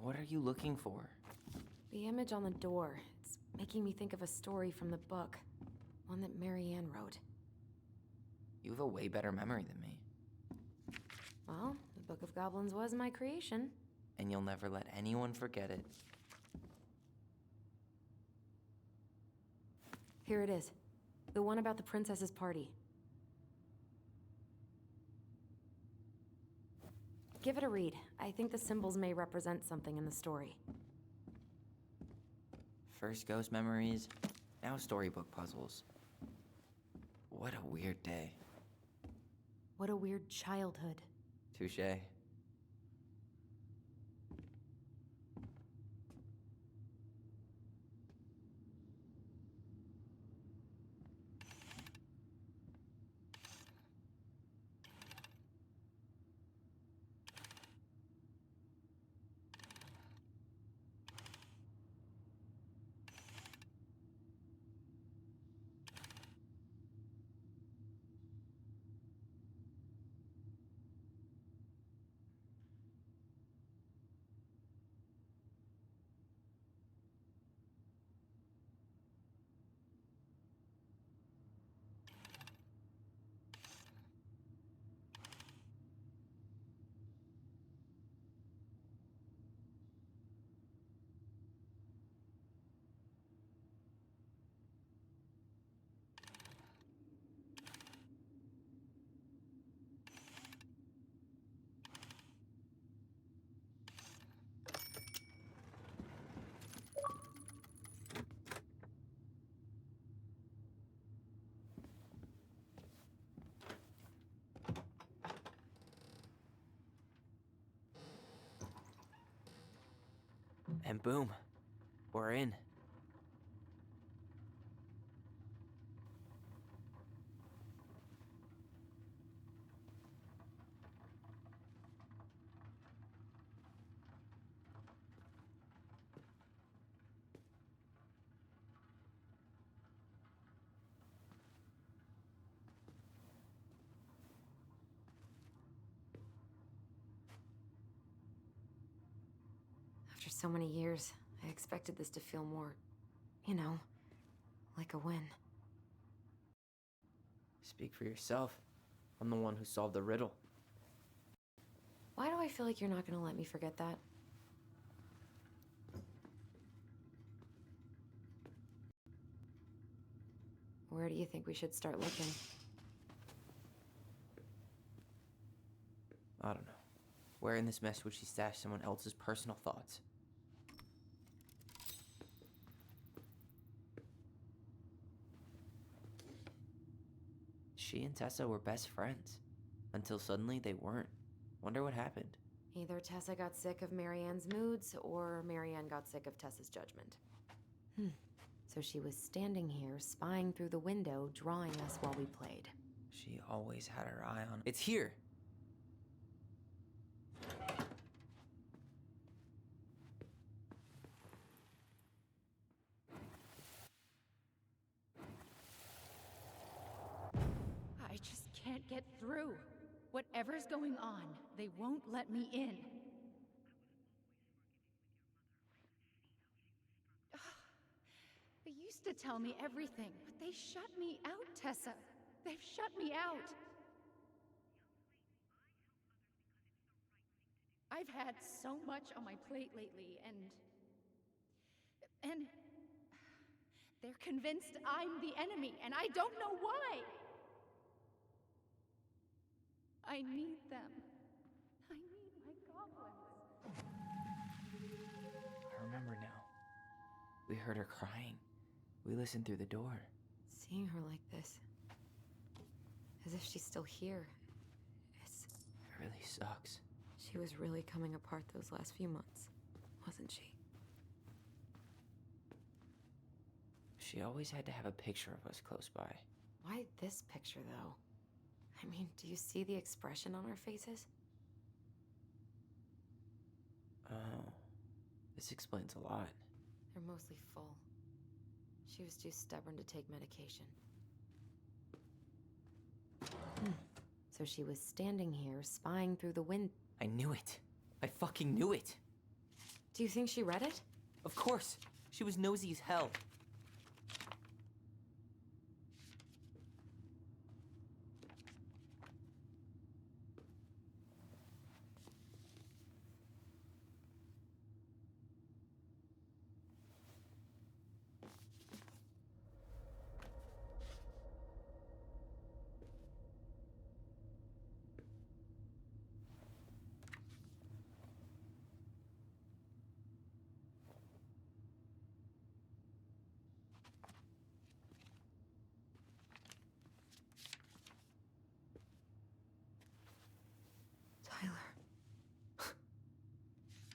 What are you looking for? The image on the door. It's making me think of a story from the book. One that Marianne wrote. You have a way better memory than me. Well, the Book of Goblins was my creation. And you'll never let anyone forget it. Here it is. The one about the princess's party. Give it a read. I think the symbols may represent something in the story. First ghost memories, now storybook puzzles. What a weird day. What a weird childhood. Touché. And boom, we're in. After so many years, I expected this to feel more, you know, like a win. Speak for yourself. I'm the one who solved the riddle. Why do I feel like you're not gonna let me forget that? Where do you think we should start looking? I don't know. Where in this mess would she stash someone else's personal thoughts? She and Tessa were best friends. Until suddenly they weren't. Wonder what happened. Either Tessa got sick of Marianne's moods, or Marianne got sick of Tessa's judgment. So she was standing here, spying through the window, drawing us while we played. She always had her eye on... It's here! I just can't get through. Whatever's going on, they won't let me in. They used to tell me everything, but they shut me out, Tessa. They've shut me out. I've had so much on my plate lately, and they're convinced I'm the enemy, and I don't know why. I need them. I need my goblins. I remember now. We heard her crying. We listened through the door. Seeing her like this, as if she's still here, It really sucks. she was really coming apart those last few months, wasn't she? She always had to have a picture of us close by. Why this picture, though? I mean, do you see the expression on our faces? Oh, this explains a lot. They're mostly full. She was too stubborn to take medication. So she was standing here, spying through the wind. I knew it. I fucking knew it. Do you think she read it? Of course. She was nosy as hell.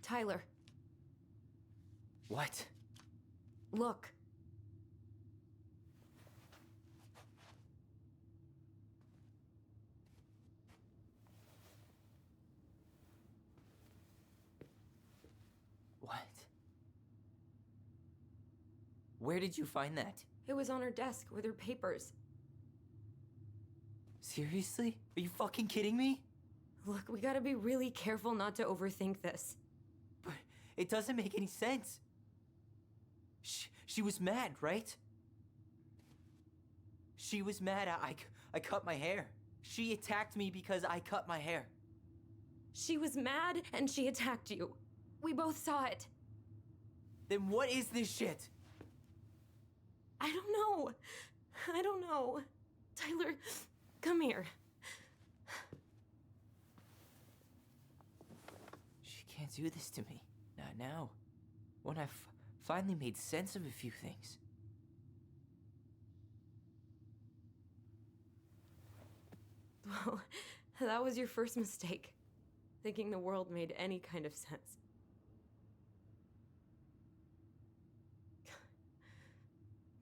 Tyler. What? Look. What? Where did you find that? It was on her desk with her papers. Seriously? Are you fucking kidding me? Look, we gotta be really careful not to overthink this. But it doesn't make any sense. She was mad, right? She was mad I cut my hair. She attacked me because I cut my hair. She was mad and she attacked you. We both saw it. Then what is this shit? I don't know. I don't know. Tyler, come here. She can't do this to me. Not now. When I've finally made sense of a few things. Well, that was your first mistake. Thinking the world made any kind of sense.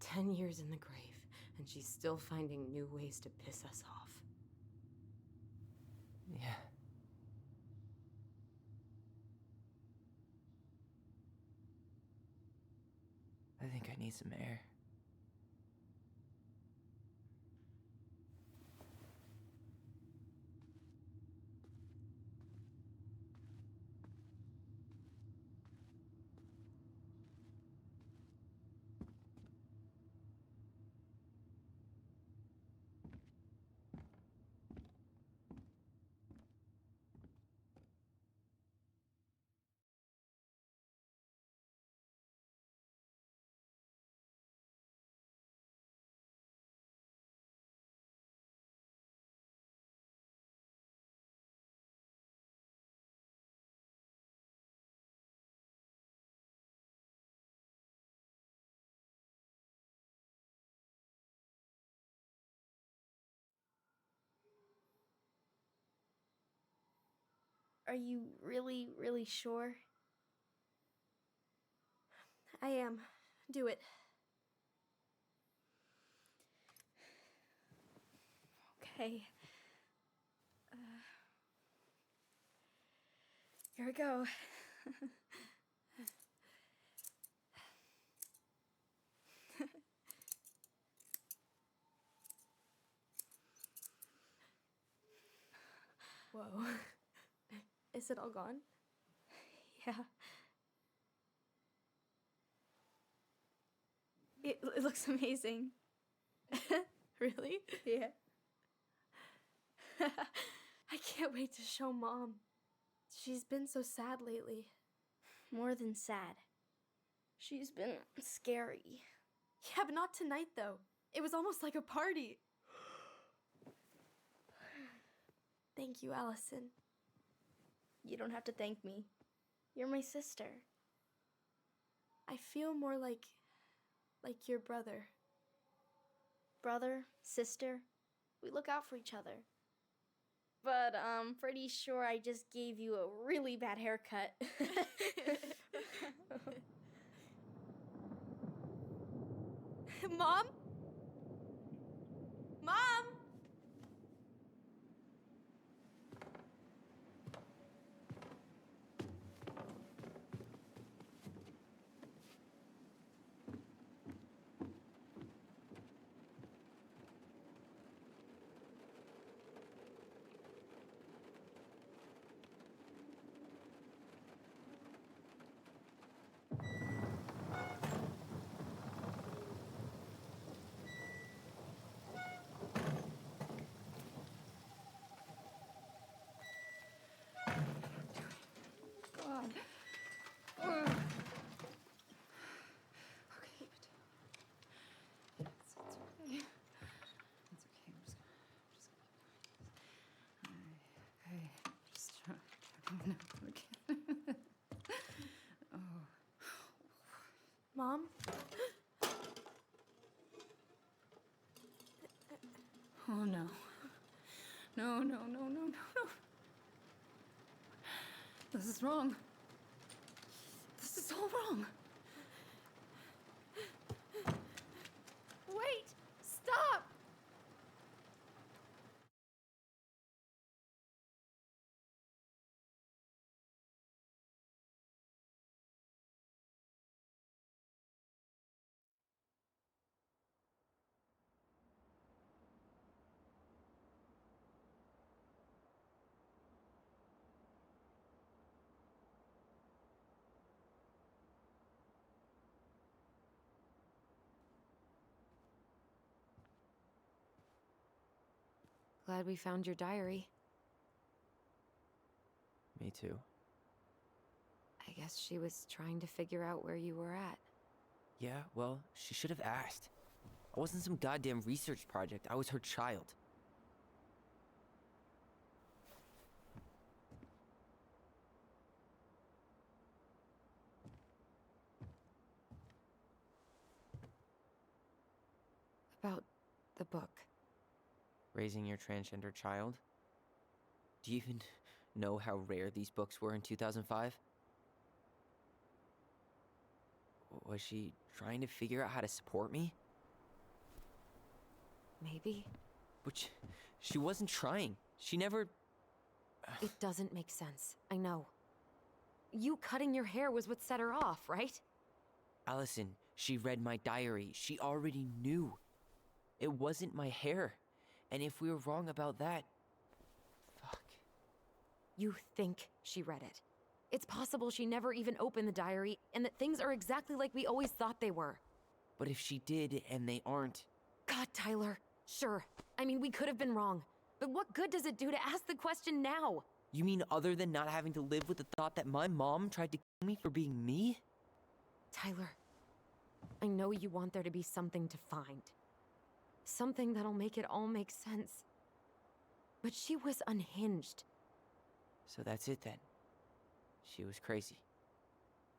10 years in the grave, and she's still finding new ways to piss us off. Yeah. I think I need some air. Are you really, really sure? I am. Do it. Okay. Here we go. Whoa. Is it all gone? Yeah. It looks amazing. Really? Yeah. I can't wait to show Mom. She's been so sad lately. More than sad. She's been scary. Yeah, but not tonight, though. It was almost like a party. Thank you, Alyson. You don't have to thank me. You're my sister. I feel more like your brother. Brother, sister, we look out for each other. But I'm pretty sure I just gave you a really bad haircut. Mom? Mom? God. Ugh. Okay, but it's okay. It's okay. Just trying to again. Oh. Mom? Oh no. No, no, no, no, no, no. This is wrong. This is all wrong. Wait! Stop! Glad we found your diary. Me too. I guess she was trying to figure out where you were at. Yeah, well, she should have asked. I wasn't some goddamn research project. I was her child. About the book. Raising your transgender child? Do you even know how rare these books were in 2005? Was she trying to figure out how to support me? Maybe. But she wasn't trying. She never... It doesn't make sense. I know. You cutting your hair was what set her off, right? Alyson, she read my diary. She already knew. It wasn't my hair. And if we were wrong about that... Fuck. You think she read it. It's possible she never even opened the diary, and that things are exactly like we always thought they were. But if she did, and they aren't... God, Tyler. Sure. I mean, we could have been wrong. But what good does it do to ask the question now? You mean other than not having to live with the thought that my mom tried to kill me for being me? Tyler, I know you want there to be something to find. Something that'll make it all make sense. But she was unhinged. So that's it then. She was crazy.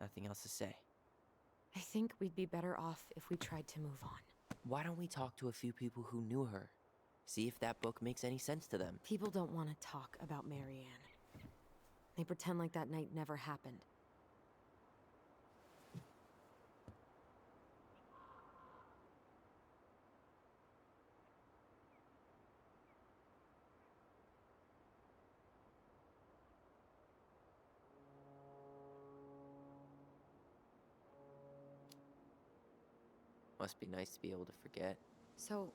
Nothing else to say. I think we'd be better off if we tried to move on. Why don't we talk to a few people who knew her? See if that book makes any sense to them. People don't want to talk about Marianne. They pretend like that night never happened. Must be nice to be able to forget. So,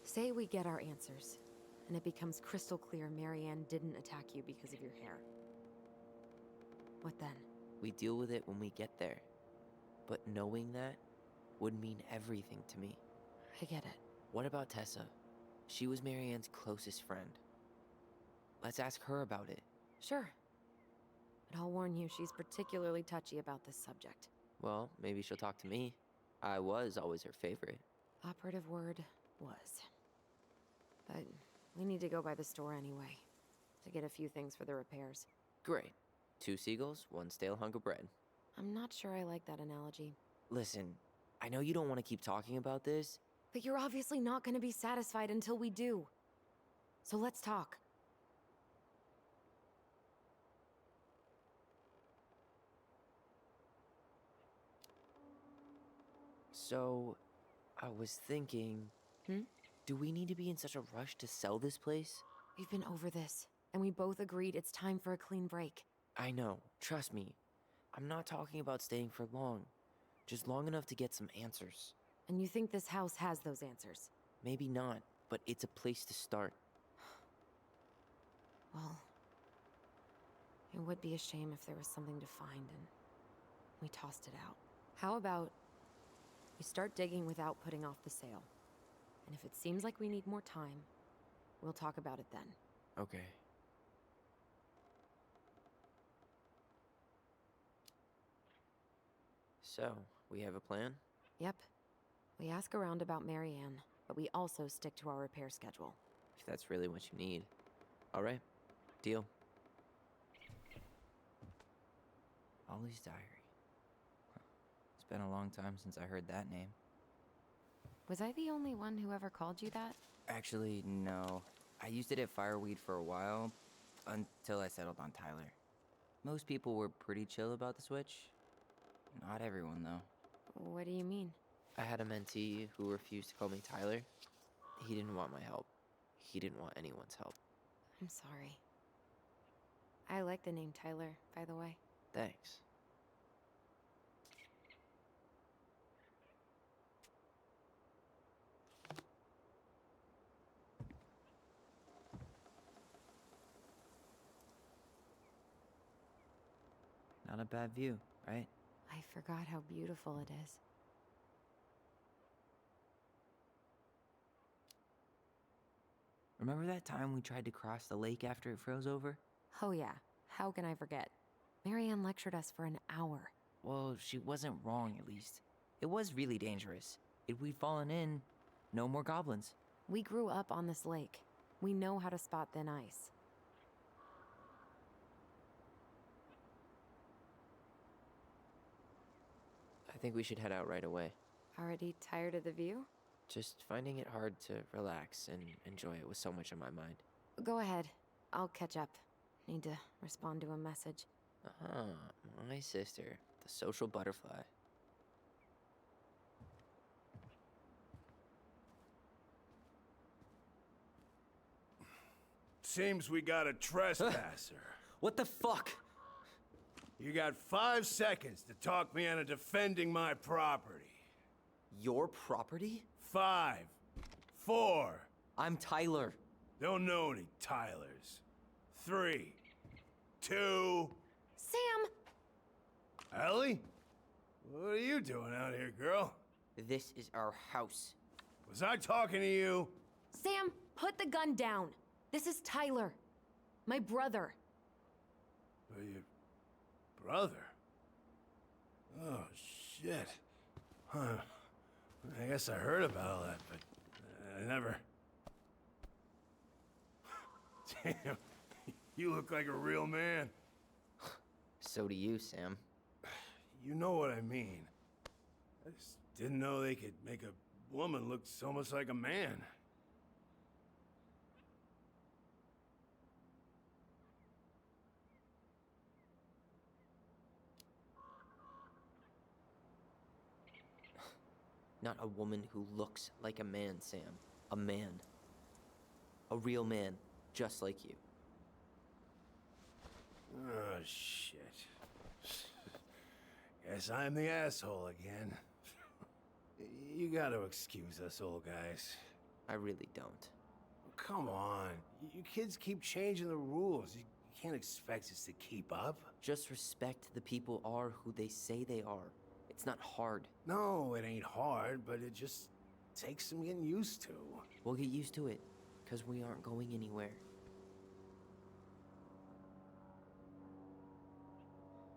say we get our answers, and it becomes crystal clear Marianne didn't attack you because of your hair. What then? We deal with it when we get there. But knowing that would mean everything to me. I get it. What about Tessa? She was Marianne's closest friend. Let's ask her about it. Sure. But I'll warn you, she's particularly touchy about this subject. Well, maybe she'll talk to me. I was always her favorite. Operative word was. But we need to go by the store anyway, to get a few things for the repairs. Great. 2 seagulls, 1 stale hunk of bread. I'm not sure I like that analogy. Listen, I know you don't want to keep talking about this. But you're obviously not going to be satisfied until we do. So let's talk. So, I was thinking... Do we need to be in such a rush to sell this place? We've been over this, and we both agreed it's time for a clean break. I know, trust me. I'm not talking about staying for long. Just long enough to get some answers. And you think this house has those answers? Maybe not, but it's a place to start. Well, it would be a shame if there was something to find and we tossed it out. How about we start digging without putting off the sale? And if it seems like we need more time, we'll talk about it then. Okay. So, we have a plan? Yep. We ask around about Marianne, but we also stick to our repair schedule. If that's really what you need. Alright. Deal. Ollie's diary. It's been a long time since I heard that name. Was I the only one who ever called you that? Actually, no. I used it at Fireweed for a while, until I settled on Tyler. Most people were pretty chill about the switch. Not everyone, though. What do you mean? I had a mentee who refused to call me Tyler. He didn't want my help. He didn't want anyone's help. I'm sorry. I like the name Tyler, by the way. Thanks. Not a bad view, right? I forgot how beautiful it is. Remember that time we tried to cross the lake after it froze over? Oh yeah, how can I forget? Marianne lectured us for an hour. Well, she wasn't wrong, at least. It was really dangerous. If we'd fallen in, no more goblins. We grew up on this lake. We know how to spot thin ice. I think we should head out right away. Already tired of the view? Just finding it hard to relax and enjoy it with so much on my mind. Go ahead. I'll catch up. Need to respond to a message. My sister, the social butterfly. Seems we got a trespasser. What the fuck? You got 5 seconds to talk me into defending my property. Your property? 5, 4. I'm Tyler. Don't know any Tylers. 3, 2. Sam! Ellie? What are you doing out here, girl? This is our house. Was I talking to you? Sam, put the gun down. This is Tyler. My brother. Your brother? Oh, shit. Huh. I guess I heard about all that, but I never... Damn, you look like a real man. So do you, Sam. You know what I mean. I just didn't know they could make a woman look so much like a man. Not a woman who looks like a man, Sam. A man. A real man, just like you. Oh, shit. Guess I'm the asshole again. You gotta excuse us old guys. I really don't. Come on. You kids keep changing the rules. You can't expect us to keep up. Just respect the people are who they say they are. It's not hard. No, it ain't hard, but it just takes some getting used to. We'll get used to it, because we aren't going anywhere.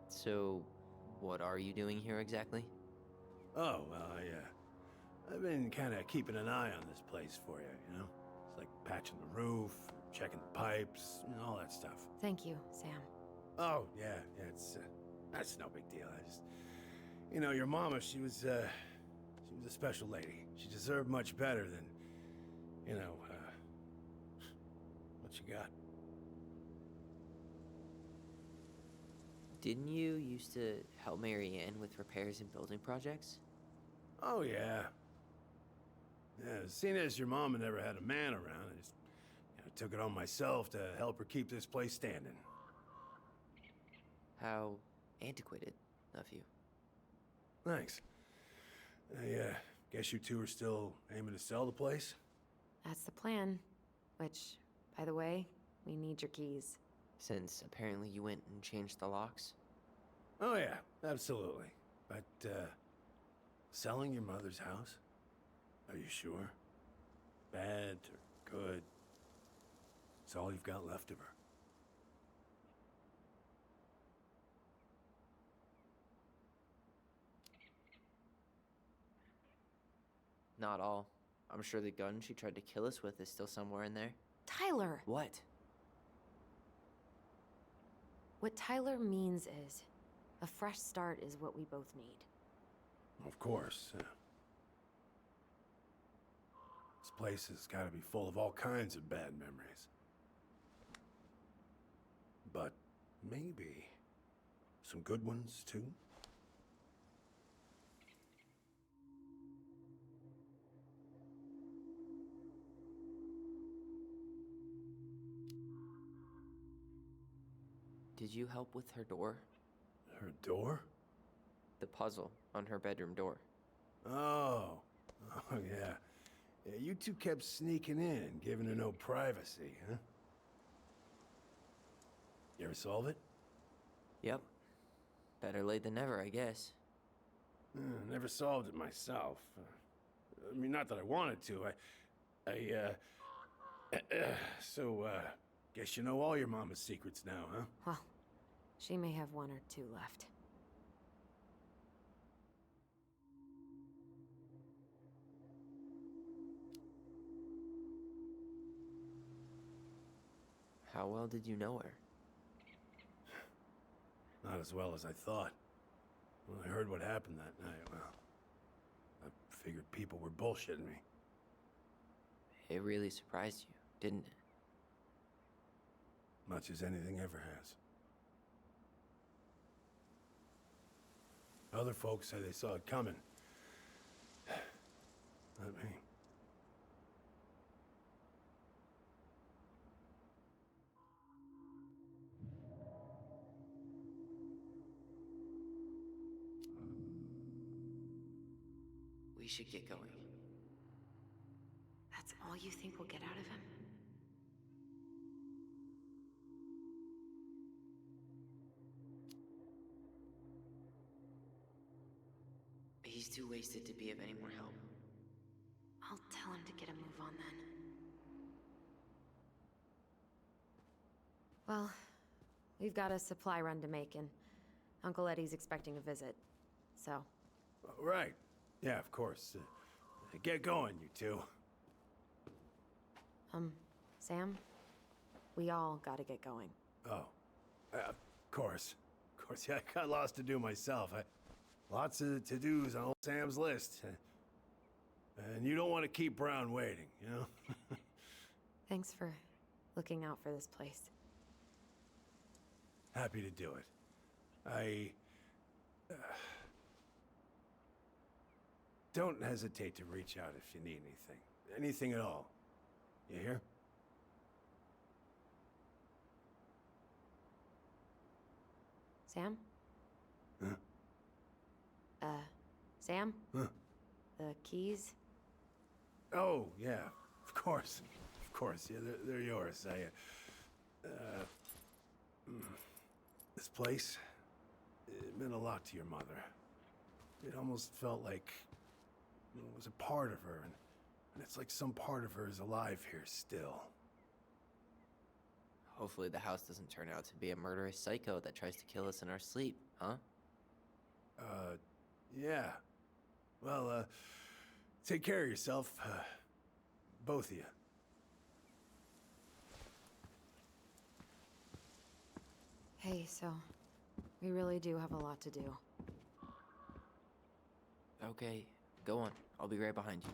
So, what are you doing here exactly? Oh, well, I've been kind of keeping an eye on this place for you, you know? It's like patching the roof, checking the pipes, you know, all that stuff. Thank you, Sam. Oh, yeah, that's no big deal. I just, you know, your mama, she was a special lady. She deserved much better than, you know, what you got. Didn't you used to help Mary Ann with repairs and building projects? Oh, yeah. Yeah, seeing as your mama never had a man around, I just took it on myself to help her keep this place standing. How antiquated of you. Thanks. I guess you two are still aiming to sell the place? That's the plan. Which, by the way, we need your keys. Since apparently you went and changed the locks? Oh yeah, absolutely. But, selling your mother's house? Are you sure? Bad or good? It's all you've got left of her. Not all. I'm sure the gun she tried to kill us with is still somewhere in there. Tyler! What? What Tyler means is, a fresh start is what we both need. Of course. This place has got to be full of all kinds of bad memories. But maybe some good ones, too? Did you help with her door? Her door? The puzzle on her bedroom door. Oh. Oh, yeah. Yeah, you two kept sneaking in, giving her no privacy, huh? You ever solve it? Yep. Better late than never, I guess. Never solved it myself. I mean, not that I wanted to. Guess you know all your mama's secrets now, huh? Well, she may have one or two left. How well did you know her? Not as well as I thought. When I heard what happened that night, well, I figured people were bullshitting me. It really surprised you, didn't it? Much as anything ever has. Other folks say they saw it coming. Not me. We should get going. That's all you think we'll get out of him? He's too wasted to be of any more help. I'll tell him to get a move on then. Well, we've got a supply run to make, and Uncle Eddie's expecting a visit. So. Right. Yeah, of course. Get going, you two. Sam? We all gotta get going. Oh. Of course. Of course, yeah, I got lots to do myself. Lots of to-dos on old Sam's list. And you don't want to keep Brown waiting, you know? Thanks for looking out for this place. Happy to do it. don't hesitate to reach out if you need anything. Anything at all. You hear? Sam? Huh? Sam? Huh? The keys? Oh, yeah. Of course. Of course. Yeah, they're yours. This place, it meant a lot to your mother. It almost felt like it was a part of her, and it's like some part of her is alive here still. Hopefully the house doesn't turn out to be a murderous psycho that tries to kill us in our sleep, huh? Yeah. Well, take care of yourself, both of you. Hey, so we really do have a lot to do. Okay, go on. I'll be right behind you.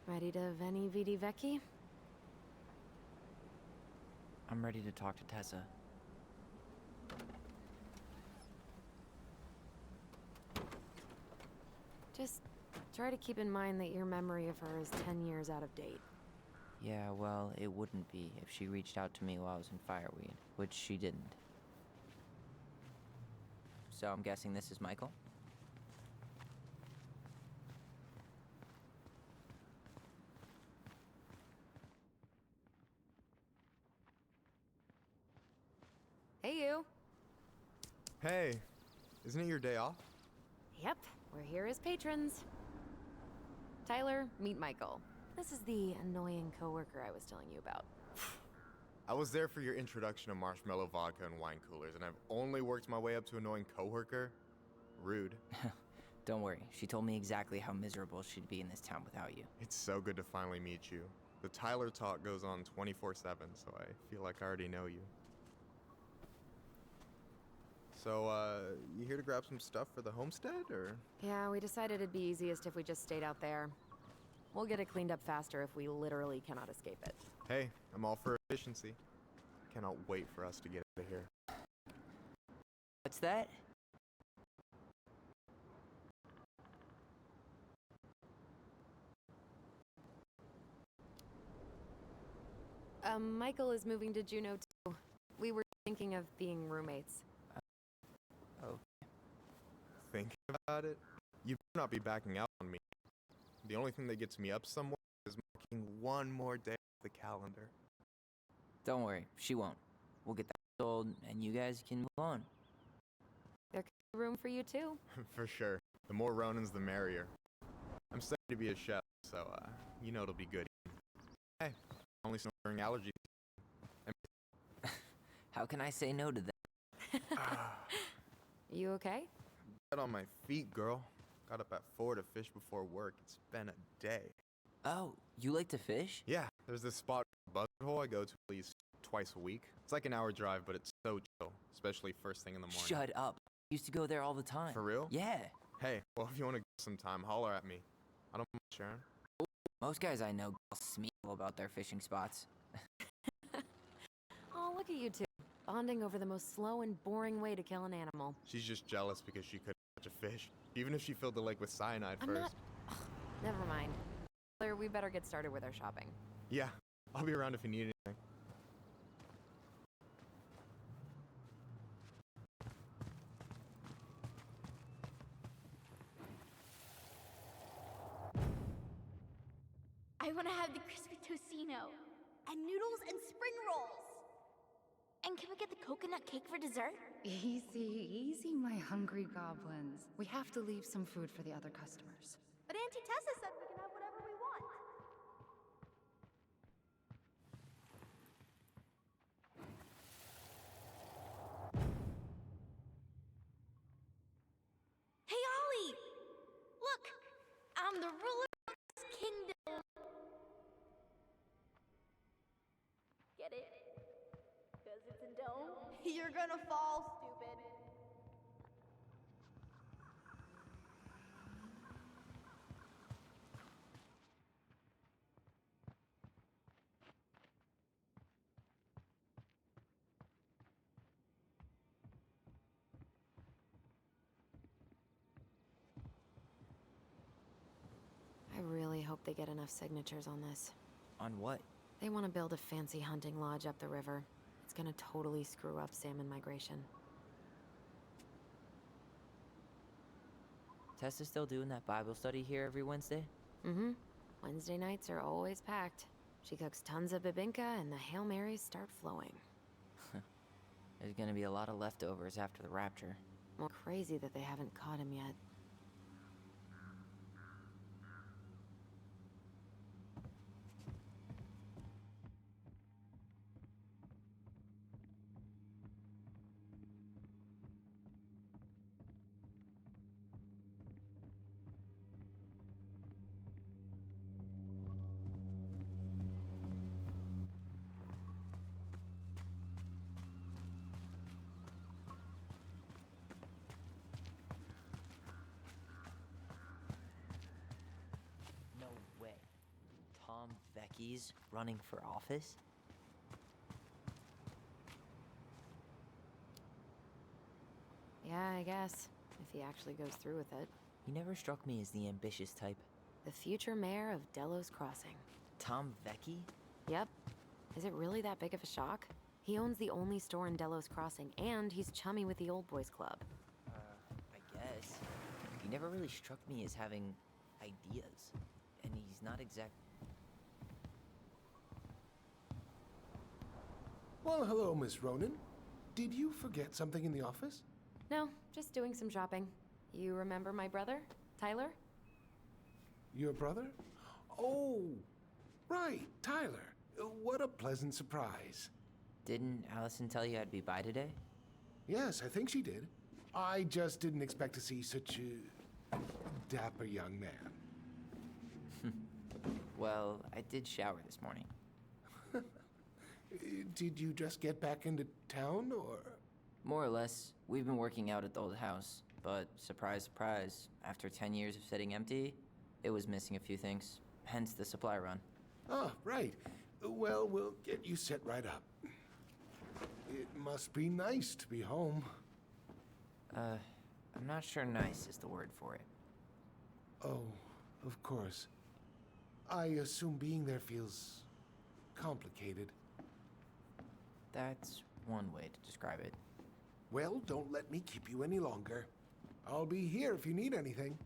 Ready to Veni Vidi Vecchi? I'm ready to talk to Tessa. Just try to keep in mind that your memory of her is 10 years out of date. Yeah, well, it wouldn't be if she reached out to me while I was in Fireweed, which she didn't. So I'm guessing this is Michael? Hey, you. Hey, isn't it your day off? Yep, we're here as patrons. Tyler, meet Michael. This is the annoying coworker I was telling you about. I was there for your introduction to marshmallow vodka and wine coolers, and I've only worked my way up to annoying coworker. Rude. Don't worry, she told me exactly how miserable she'd be in this town without you. It's so good to finally meet you. The Tyler talk goes on 24/7, so I feel like I already know you. So, you here to grab some stuff for the homestead, or? Yeah, we decided it'd be easiest if we just stayed out there. We'll get it cleaned up faster if we literally cannot escape it. Hey, I'm all for efficiency. Cannot wait for us to get out of here. What's that? Michael is moving to Juneau too. We were thinking of being roommates. Oh. Thinking about it? You better not be backing out on me. The only thing that gets me up somewhere is marking one more day off the calendar. Don't worry, she won't. We'll get that sold, and you guys can move on. There could be room for you too. For sure. The more Ronins, the merrier. I'm studying to be a chef, so, you know it'll be good. Hey, only snoring allergies. How can I say no to that? You okay? Get on my feet, girl. Got up at 4 to fish before work. It's been a day. Oh, you like to fish? Yeah, there's this spot, Buzzard Hole, I go to at least twice a week. It's like an hour drive, but it's so chill, especially first thing in the morning. Shut up. I used to go there all the time. For real? Yeah. Hey, well, if you want to sometime, holler at me. I don't mind sharing. Most guys I know smeal about their fishing spots. Oh, look at you two. Bonding over the most slow and boring way to kill an animal. She's just jealous because she couldn't catch a fish, even if she filled the lake with cyanide I'm first. not... Ugh, never mind. Tyler, we better get started with our shopping. Yeah, I'll be around if you need anything. I want to have the crispy tocino, and noodles and spring rolls. And can we get the coconut cake for dessert? Easy, easy, my hungry goblins. We have to leave some food for the other customers. But Auntie Tessa said we can have whatever we want. Hey, Ollie! Look! I'm the ruler of this kingdom. Get it? Because it's a dome? You're gonna fall, stupid. I really hope they get enough signatures on this. On what? They want to build a fancy hunting lodge up the river. It's gonna totally screw up salmon migration. Tessa's still doing that Bible study here every Wednesday? Mm-hmm. Wednesday nights are always packed. She cooks tons of bibinka and the Hail Marys start flowing. There's gonna be a lot of leftovers after the rapture. More crazy that they haven't caught him yet. No way. Tom Vecchi's running for office? Yeah, I guess. If he actually goes through with it. He never struck me as the ambitious type. The future mayor of Delos Crossing. Tom Vecchi? Yep. Is it really that big of a shock? He owns the only store in Delos Crossing, and he's chummy with the Old Boys Club. I guess. He never really struck me as having ideas. And he's not exact. Well, hello, Miss Ronan. Did you forget something in the office? No, just doing some shopping. You remember my brother, Tyler? Your brother? Oh, right, Tyler. What a pleasant surprise. Didn't Alyson tell you I'd be by today? Yes, I think she did. I just didn't expect to see such a dapper young man. Well, I did shower this morning. Did you just get back into town, or? More or less. We've been working out at the old house. But surprise, surprise, after 10 years of sitting empty, it was missing a few things. Hence the supply run. Ah, right. Well, we'll get you set right up. It must be nice to be home. I'm not sure nice is the word for it. Oh, of course. I assume being there feels complicated. That's one way to describe it. Well, don't let me keep you any longer. I'll be here if you need anything.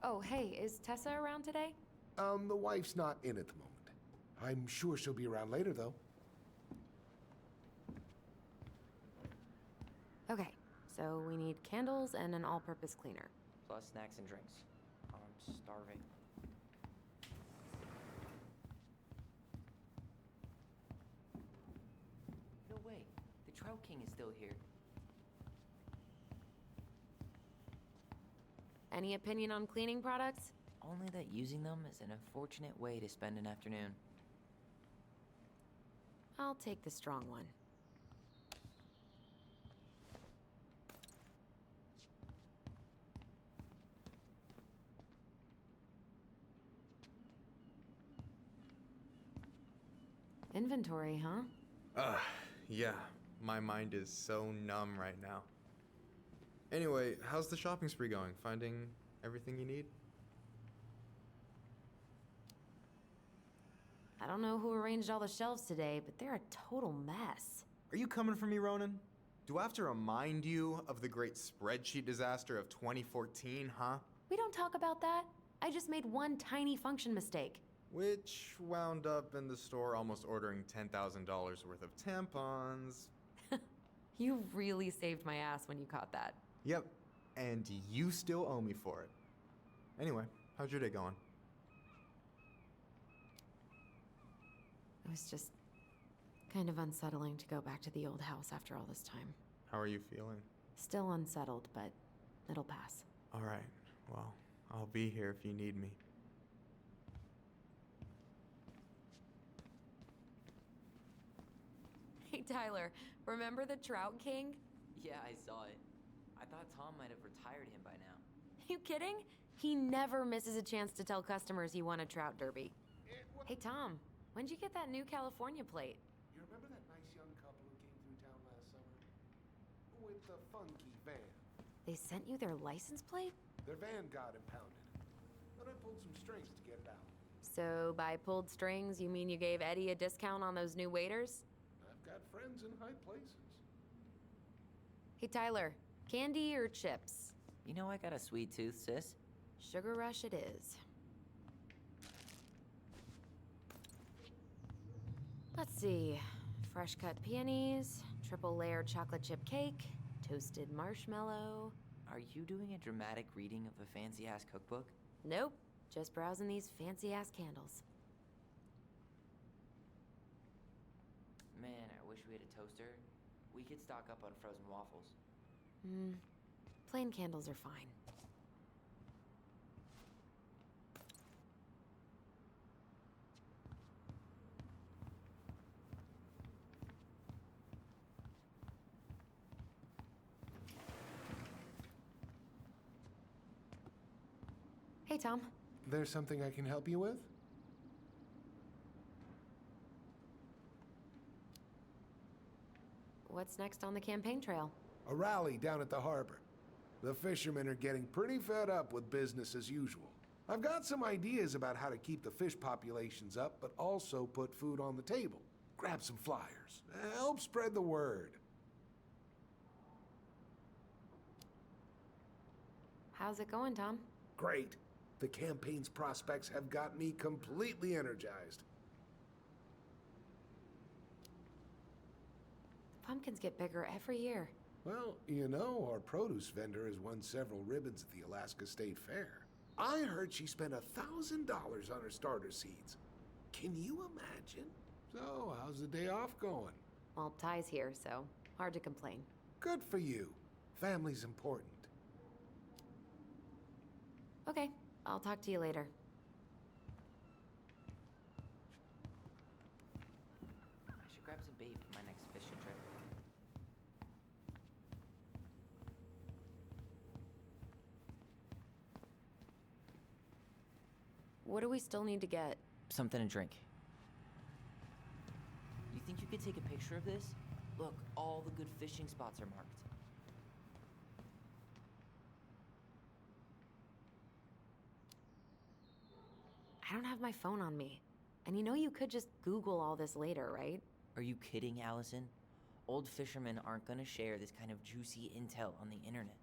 Oh, hey, is Tessa around today? The wife's not in at the moment. I'm sure she'll be around later, though. Okay, so we need candles and an all-purpose cleaner. Plus snacks and drinks. I'm starving. No way. The Trout King is still here. Any opinion on cleaning products? Only that using them is an unfortunate way to spend an afternoon. I'll take the strong one. inventory, huh? Yeah. My mind is so numb right now. Anyway, how's the shopping spree going? Finding everything you need? I don't know who arranged all the shelves today, but they're a total mess. Are you coming for me, Ronan? Do I have to remind you of the great spreadsheet disaster of 2014, huh? We don't talk about that. I just made one tiny function mistake. Which wound up in the store almost ordering $10,000 worth of tampons. You really saved my ass when you caught that. Yep, and you still owe me for it. Anyway, how's your day going? It was just kind of unsettling to go back to the old house after all this time. How are you feeling? Still unsettled, but it'll pass. All right, well, I'll be here if you need me. Hey, Tyler, remember the Trout King? Yeah, I saw it. I thought Tom might have retired him by now. You kidding? He never misses a chance to tell customers he won a trout derby. Hey, Tom, when'd you get that new California plate? You remember that nice young couple who came through town last summer? With the funky van. They sent you their license plate? Their van got impounded, but I pulled some strings to get it out. So by pulled strings, you mean you gave Eddie a discount on those new waiters? I've got friends in high places. Hey, Tyler, candy or chips? You know I got a sweet tooth, sis. Sugar Rush it is. Let's see. Fresh cut peonies, triple layer chocolate chip cake, toasted marshmallow. Are you doing a dramatic reading of the fancy-ass cookbook? Nope, just browsing these fancy-ass candles. Man, I wish we had a toaster. We could stock up on frozen waffles. Plain candles are fine. Hey, Tom. There's something I can help you with? What's next on the campaign trail? A rally down at the harbor. The fishermen are getting pretty fed up with business as usual. I've got some ideas about how to keep the fish populations up, but also put food on the table. Grab some flyers. Help spread the word. How's it going, Tom? Great. The campaign's prospects have got me completely energized. The pumpkins get bigger every year. Well, you know, our produce vendor has won several ribbons at the Alaska State Fair. I heard she spent $1,000 on her starter seeds. Can you imagine? So, how's the day off going? Well, Ty's here, so hard to complain. Good for you. Family's important. Okay, I'll talk to you later. I should grab some bait for my next fishing trip. What do we still need to get? Something to drink. You think you could take a picture of this? Look, all the good fishing spots are marked. I don't have my phone on me. And you know you could just Google all this later, right? Are you kidding, Alyson? Old fishermen aren't gonna share this kind of juicy intel on the internet.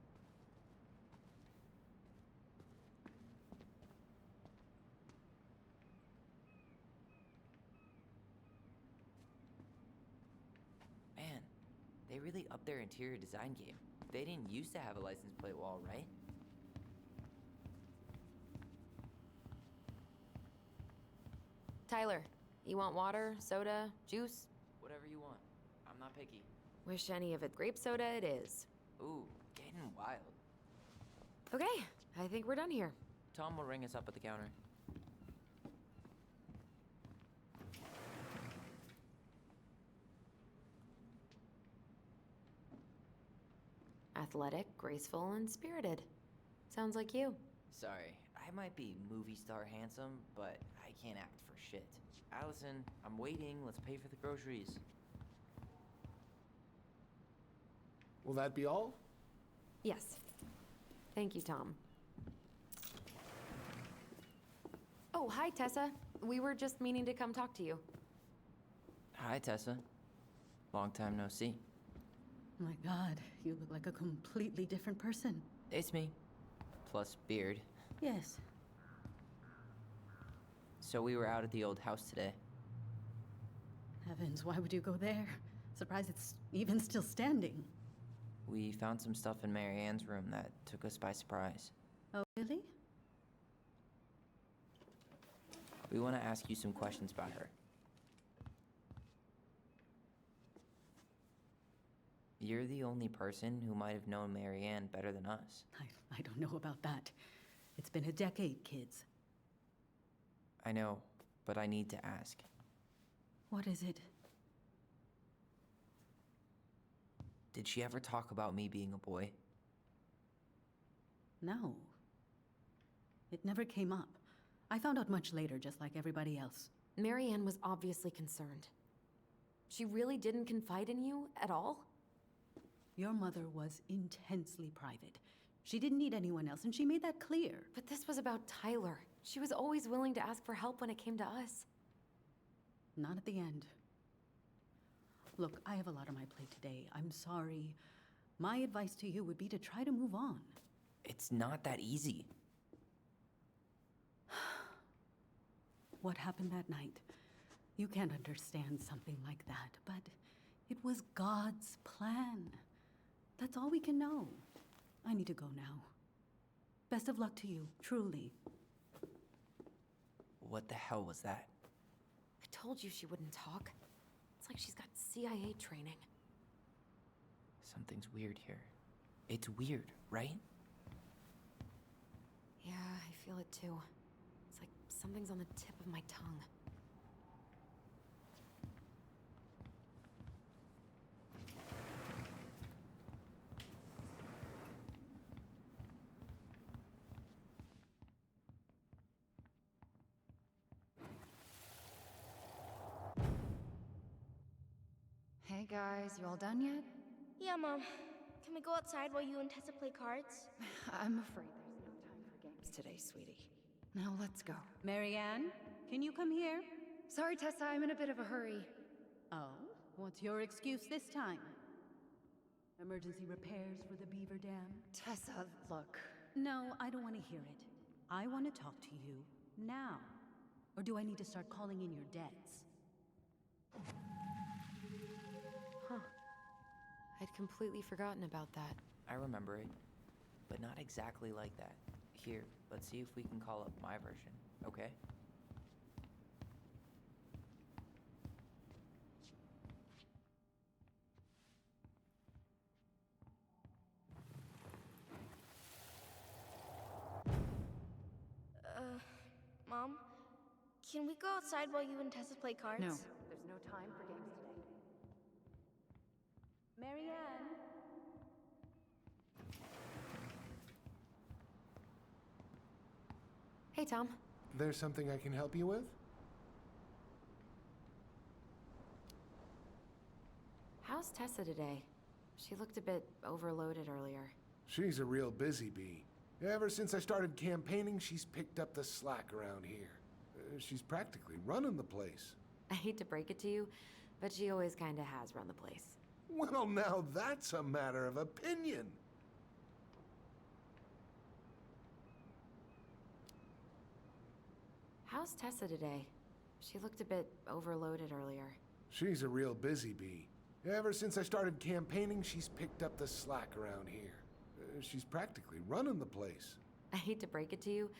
Man, they really upped their interior design game. They didn't used to have a license plate wall, right? Tyler, you want water, soda, juice? Whatever you want. I'm not picky. Wish any of it. Grape soda it is. Ooh, getting wild. Okay, I think we're done here. Tom will ring us up at the counter. Athletic, graceful, and spirited. Sounds like you. Sorry, I might be movie star handsome, but I can't act for shit. Alyson, I'm waiting. Let's pay for the groceries. Will that be all? Yes. Thank you, Tom. Oh, hi, Tessa. We were just meaning to come talk to you. Hi, Tessa. Long time no see. My God, you look like a completely different person. It's me. Plus beard. Yes. So we were out at the old house today. Heavens, why would you go there? Surprised it's even still standing. We found some stuff in Mary Ann's room that took us by surprise. Oh, really? We want to ask you some questions about her. You're the only person who might have known Mary Ann better than us. I don't know about that. It's been a decade, kids. I know, but I need to ask. What is it? Did she ever talk about me being a boy? No. It never came up. I found out much later, just like everybody else. Mary Ann was obviously concerned. She really didn't confide in you at all? Your mother was intensely private. She didn't need anyone else, and she made that clear. But this was about Tyler. She was always willing to ask for help when it came to us. Not at the end. Look, I have a lot on my plate today. I'm sorry. My advice to you would be to try to move on. It's not that easy. What happened that night? You can't understand something like that, but it was God's plan. That's all we can know. I need to go now. Best of luck to you, truly. What the hell was that? I told you she wouldn't talk. It's like she's got CIA training. Something's weird here. It's weird, right? Yeah, I feel it too. It's like something's on the tip of my tongue. Hey guys, you all done yet? Yeah, Mom. Can we go outside while you and Tessa play cards? I'm afraid there's no time for games today, sweetie. Now let's go. Mary Ann, can you come here? Sorry, Tessa, I'm in a bit of a hurry. Oh, what's your excuse this time? Emergency repairs for the beaver dam? Tessa, look. No, I don't want to hear it. I want to talk to you now. Or do I need to start calling in your debts? Huh. I'd completely forgotten about that. I remember it, but not exactly like that. Here, let's see if we can call up my version, okay? Mom? Can we go outside while you and Tessa play cards? No. There's no time for games today. Mary Ann? Hey, Tom. There's something I can help you with? How's Tessa today? She looked a bit overloaded earlier. She's a real busy bee. Ever since I started campaigning, she's picked up the slack around here. She's practically running the place. I hate to break it to you, but she always kinda has run the place. Well, now that's a matter of opinion. How's Tessa today? She looked a bit overloaded earlier. She's a real busy bee. Ever since I started campaigning, she's picked up the slack around here. She's practically running the place. I hate to break it to you,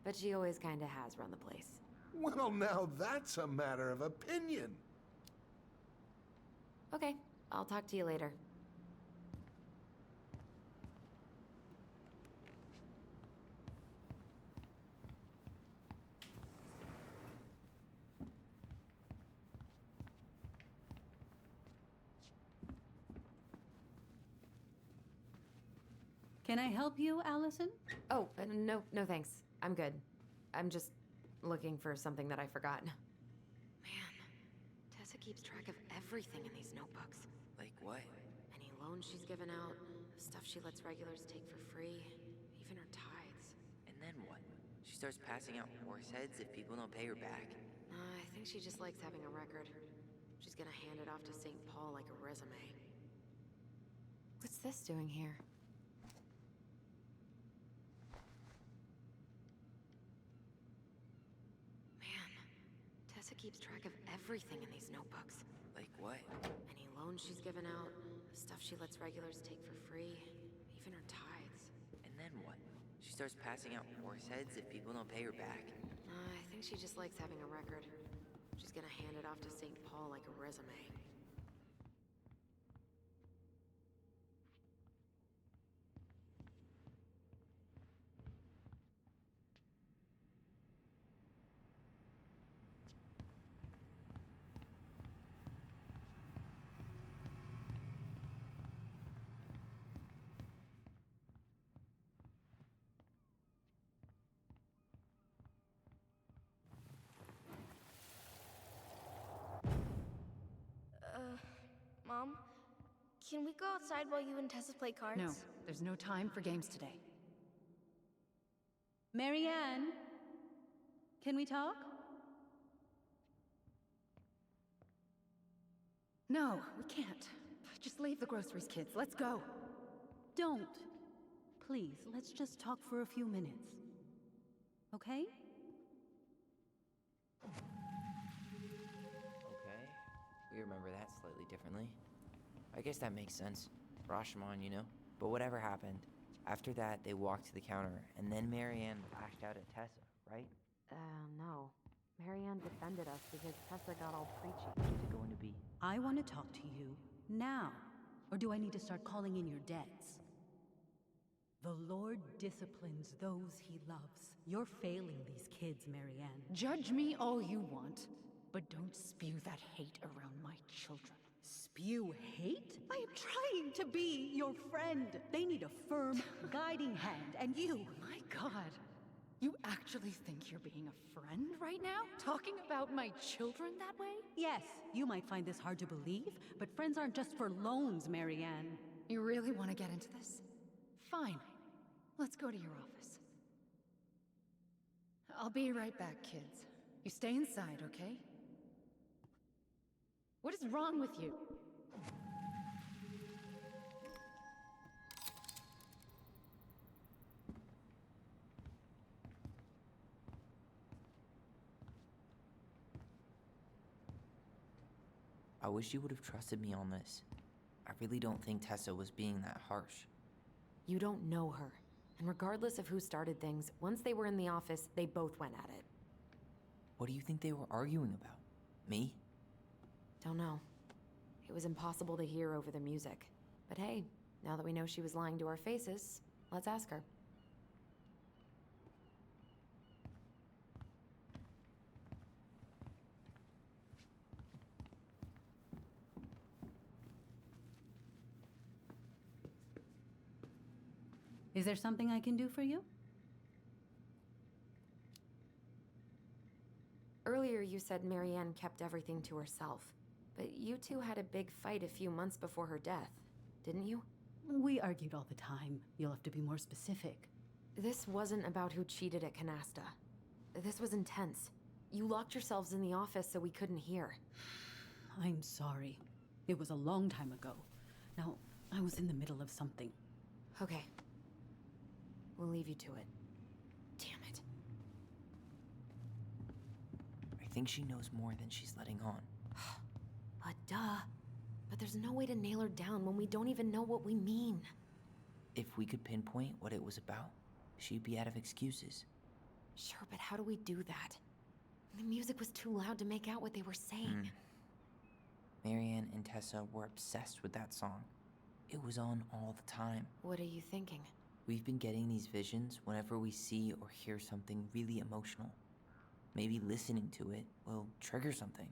but she always kinda has run the place. Well, now that's a matter of opinion. Okay, I'll talk to you later. Can I help you, Alyson? Oh, no thanks. I'm good. I'm just looking for something that I forgot. Man, Tessa keeps track of everything in these notebooks. Like what? Any loans she's given out, stuff she lets regulars take for free, even her tithes. And then what? She starts passing out horse heads if people don't pay her back? I think she just likes having a record. She's gonna hand it off to St. Paul like a resume. What's this doing here? Man, Tessa keeps track of everything in these notebooks. Like what? Any loans she's given out, stuff she lets regulars take for free, even her tithes. And then what? She starts passing out horse heads if people don't pay her back? I think she just likes having a record. She's gonna hand it off to St. Paul like a resume. Mom? Can we go outside while you and Tessa play cards? No, there's no time for games today. Marianne, can we talk? No, we can't. Just leave the groceries, kids. Let's go. Don't. Please, let's just talk for a few minutes. Okay? Okay. We remember that slightly differently. I guess that makes sense. Rashomon, you know? But whatever happened, after that, they walked to the counter, and then Marianne lashed out at Tessa, right? No. Marianne defended us because Tessa got all preachy. Who's it going to be? I want to talk to you now. Or do I need to start calling in your debts? The Lord disciplines those he loves. You're failing these kids, Marianne. Judge me all you want, but don't spew that hate around my children. Spew hate? I am trying to be your friend. They need a firm, guiding hand, and you... My God. You actually think you're being a friend right now? Talking about my children that way? Yes, you might find this hard to believe, but friends aren't just for loans, Marianne. You really want to get into this? Fine. Let's go to your office. I'll be right back, kids. You stay inside, okay? What is wrong with you? I wish you would have trusted me on this. I really don't think Tessa was being that harsh. You don't know her. And regardless of who started things, once they were in the office, they both went at it. What do you think they were arguing about? Me? Don't know. It was impossible to hear over the music. But hey, now that we know she was lying to our faces, let's ask her. Is there something I can do for you? Earlier you said Marianne kept everything to herself. But you two had a big fight a few months before her death, didn't you? We argued all the time. You'll have to be more specific. This wasn't about who cheated at Canasta. This was intense. You locked yourselves in the office so we couldn't hear. I'm sorry. It was a long time ago. Now, I was in the middle of something. Okay. We'll leave you to it. Damn it. I think she knows more than she's letting on. Duh. But there's no way to nail her down when we don't even know what we mean. If we could pinpoint what it was about, she'd be out of excuses. Sure, but how do we do that? The music was too loud to make out what they were saying. Marianne and Tessa were obsessed with that song. It was on all the time. What are you thinking? We've been getting these visions whenever we see or hear something really emotional. Maybe listening to it will trigger something.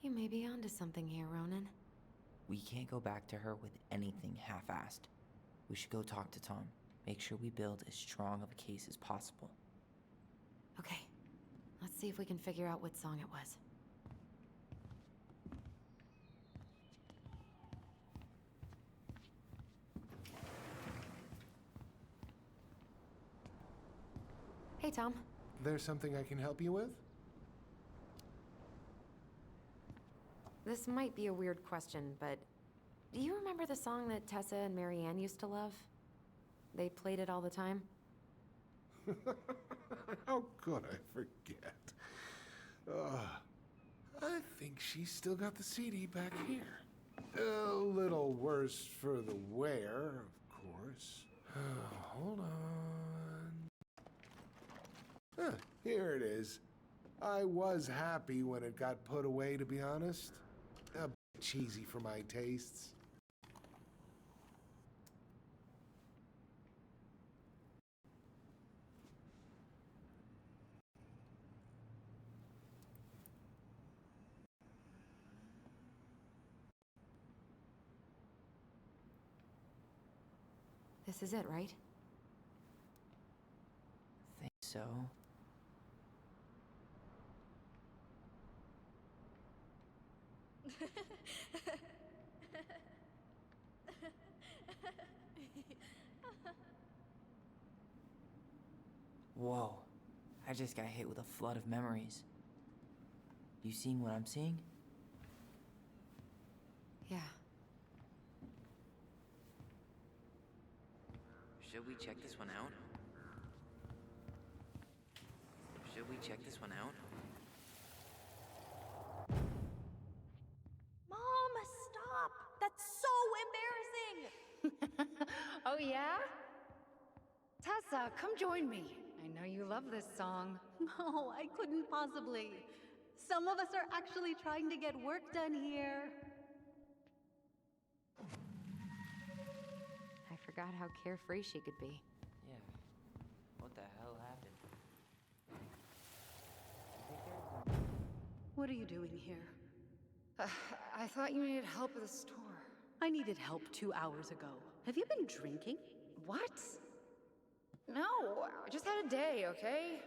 You may be onto something here, Ronan. We can't go back to her with anything half-assed. We should go talk to Tom. Make sure we build as strong of a case as possible. Okay. Let's see if we can figure out what song it was. Tom. There's something I can help you with? This might be a weird question, but do you remember the song that Tessa and Marianne used to love? They played it all the time. How could I forget? I think she's still got the CD back here. A little worse for the wear, of course. Hold on. Here it is. I was happy when it got put away, to be honest. A bit cheesy for my tastes. This is it, right? Think so. Whoa. I just got hit with a flood of memories. You seeing what I'm seeing? Yeah. Should we check this one out? Should we check this one out? Mom, stop! That's so embarrassing! Oh, yeah? Tessa, come join me. I know you love this song. No, I couldn't possibly. Some of us are actually trying to get work done here. I forgot how carefree she could be. Yeah. What the hell happened? What are you doing here? I thought you needed help with the store. I needed help 2 hours ago. Have you been drinking? What? No, I just had a day, okay?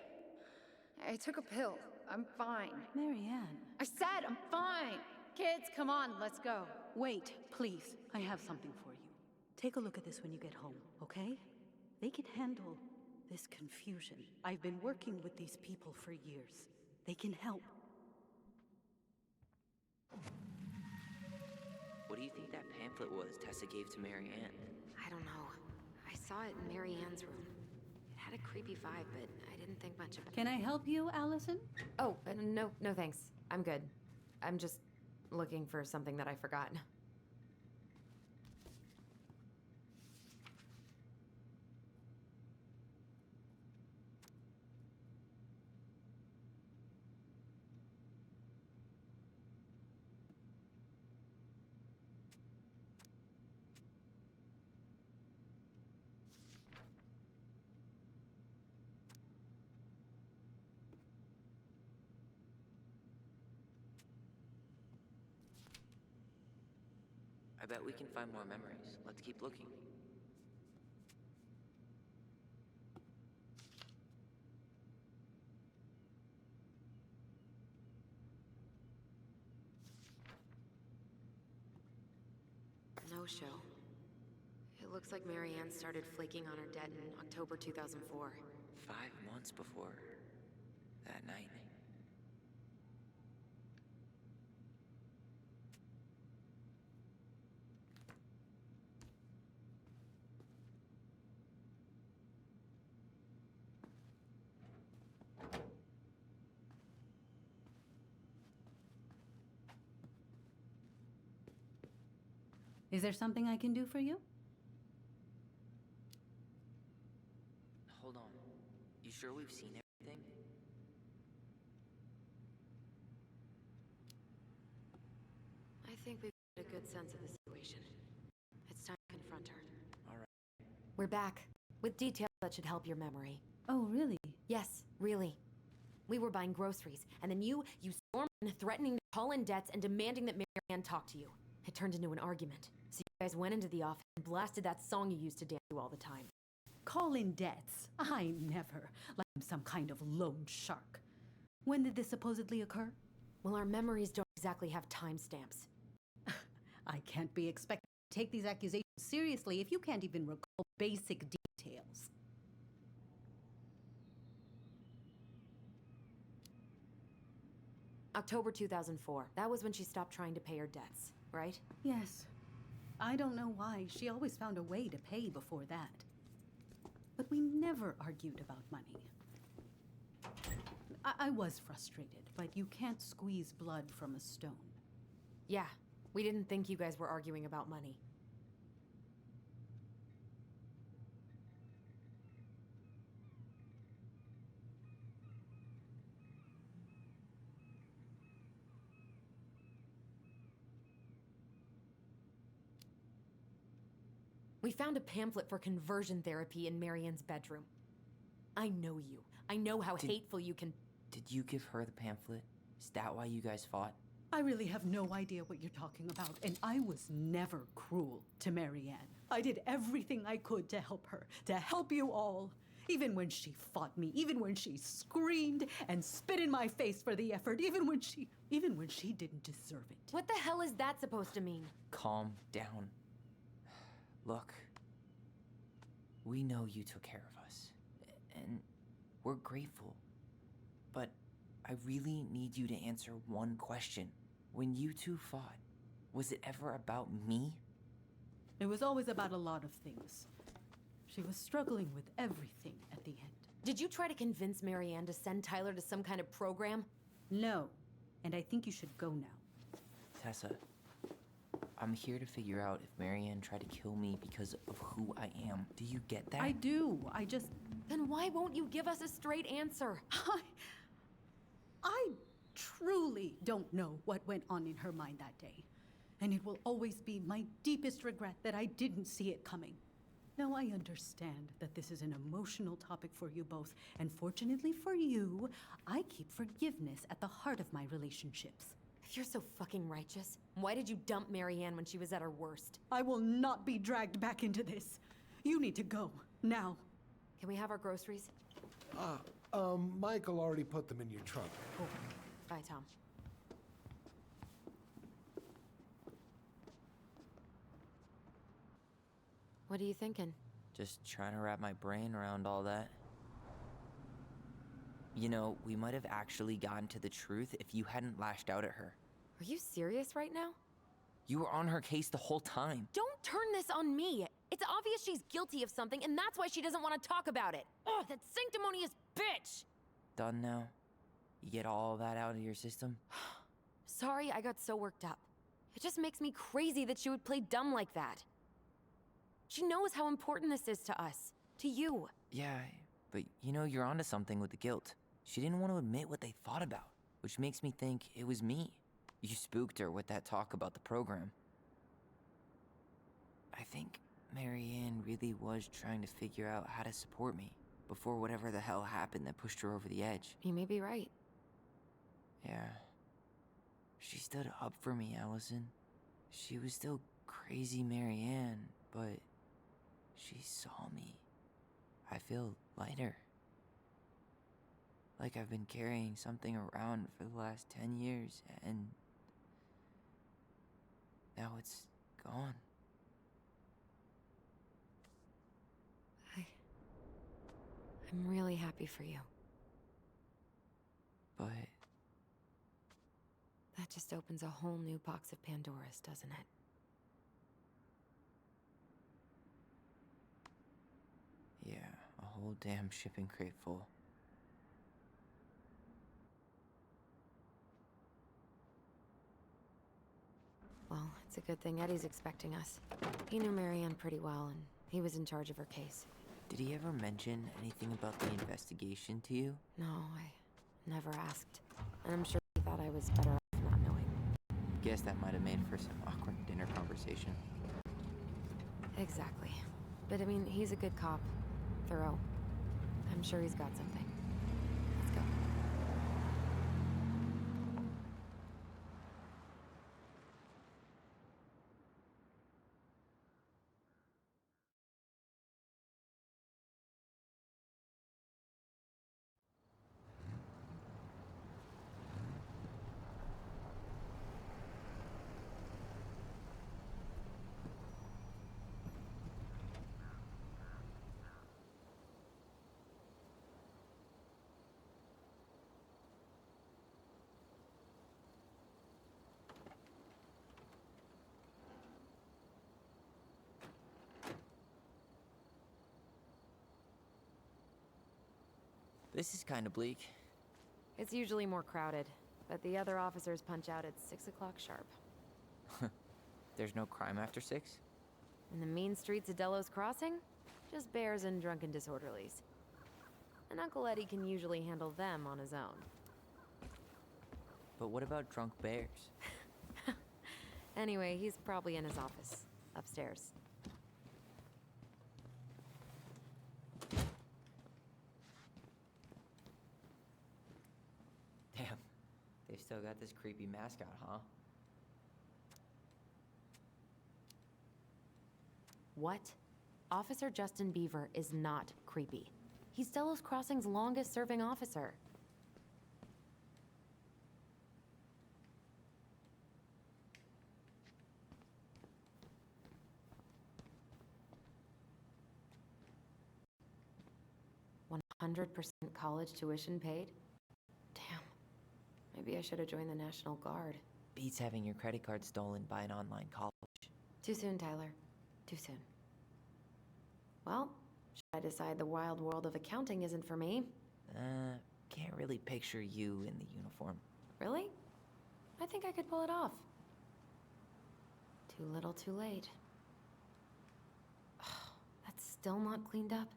I took a pill. I'm fine. Marianne. I said I'm fine. Kids, come on, let's go. Wait, please. I have something for you. Take a look at this when you get home, okay? They can handle this confusion. I've been working with these people for years. They can help. What do you think that pamphlet was Tessa gave to Marianne? I don't know. I saw it in Marianne's room. It had a creepy vibe, but I didn't think much of it. Can I help you, Alyson? Oh, no thanks. I'm good. I'm just looking for something that I forgot. I bet we can find more memories. Let's keep looking. No show. It looks like Marianne started flaking on her debt in October 2004. 5 months before that night. Is there something I can do for you? Hold on. You sure we've seen everything? I think we've got a good sense of the situation. It's time to confront her. All right. We're back, with details that should help your memory. Oh, really? Yes, really. We were buying groceries, and then you stormed in, threatening to call in debts and demanding that Marianne talk to you. It turned into an argument. So you guys went into the office and blasted that song you used to dance to all the time. Call in debts? I never. Like I'm some kind of loan shark. When did this supposedly occur? Well, our memories don't exactly have timestamps. I can't be expected to take these accusations seriously if you can't even recall basic details. October 2004. That was when she stopped trying to pay her debts, right? Yes. I don't know why. She always found a way to pay before that. But we never argued about money. I was frustrated, but you can't squeeze blood from a stone. Yeah, we didn't think you guys were arguing about money. We found a pamphlet for conversion therapy in Marianne's bedroom. I know you. I know how hateful you can... Did you give her the pamphlet? Is that why you guys fought? I really have no idea what you're talking about, and I was never cruel to Marianne. I did everything I could to help her, to help you all. Even when she fought me, even when she screamed and spit in my face for the effort, even when she didn't deserve it. What the hell is that supposed to mean? Calm down. Look, we know you took care of us, and we're grateful. But I really need you to answer one question. When you two fought, was it ever about me? It was always about a lot of things. She was struggling with everything at the end. Did you try to convince Marianne to send Tyler to some kind of program? No, and I think you should go now. Tessa, I'm here to figure out if Marianne tried to kill me because of who I am. Do you get that? I do. I just... Then why won't you give us a straight answer? I truly don't know what went on in her mind that day. And it will always be my deepest regret that I didn't see it coming. Now I understand that this is an emotional topic for you both, and fortunately for you, I keep forgiveness at the heart of my relationships. If you're so fucking righteous, why did you dump Marianne when she was at her worst? I will not be dragged back into this. You need to go, now. Can we have our groceries? Michael already put them in your trunk. Cool. Bye, Tom. What are you thinking? Just trying to wrap my brain around all that. You know, we might have actually gotten to the truth if you hadn't lashed out at her. Are you serious right now? You were on her case the whole time. Don't turn this on me. It's obvious she's guilty of something, and that's why she doesn't want to talk about it. Ugh, that sanctimonious bitch! Done now? You get all that out of your system? Sorry I got so worked up. It just makes me crazy that she would play dumb like that. She knows how important this is to us. To you. Yeah, but you know, you're onto something with the guilt. She didn't want to admit what they thought about, which makes me think it was me. You spooked her with that talk about the program. I think Marianne really was trying to figure out how to support me before whatever the hell happened that pushed her over the edge. You may be right. Yeah. She stood up for me, Alyson. She was still crazy Marianne, but she saw me. I feel lighter. Like I've been carrying something around for the last 10 years, and now it's gone. I'm really happy for you. But that just opens a whole new box of Pandora's, doesn't it? yeah, a whole damn shipping crate full. Well, it's a good thing Eddie's expecting us. He knew Marianne pretty well, and he was in charge of her case. Did he ever mention anything about the investigation to you? No, I never asked. And I'm sure he thought I was better off not knowing. Guess that might have made for some awkward dinner conversation. Exactly. But I mean, he's a good cop. Thorough. I'm sure he's got something. Let's go. This is kind of bleak. It's usually more crowded, but the other officers punch out at 6 o'clock sharp. There's no crime after 6? In the mean streets of Delos Crossing, just bears and drunken disorderlies. And Uncle Eddie can usually handle them on his own. But what about drunk bears? Anyway, he's probably in his office, upstairs. Damn, they've still got this creepy mascot, huh? What? Officer Justin Beaver is not creepy. He's Delos Crossing's longest-serving officer. $100% college tuition paid? Damn. Maybe I should have joined the National Guard. Beats having your credit card stolen by an online college. Too soon, Tyler. Too soon. Well, should I decide the wild world of accounting isn't for me? Can't really picture you in the uniform. Really? I think I could pull it off. Too little, too late. That's still not cleaned up?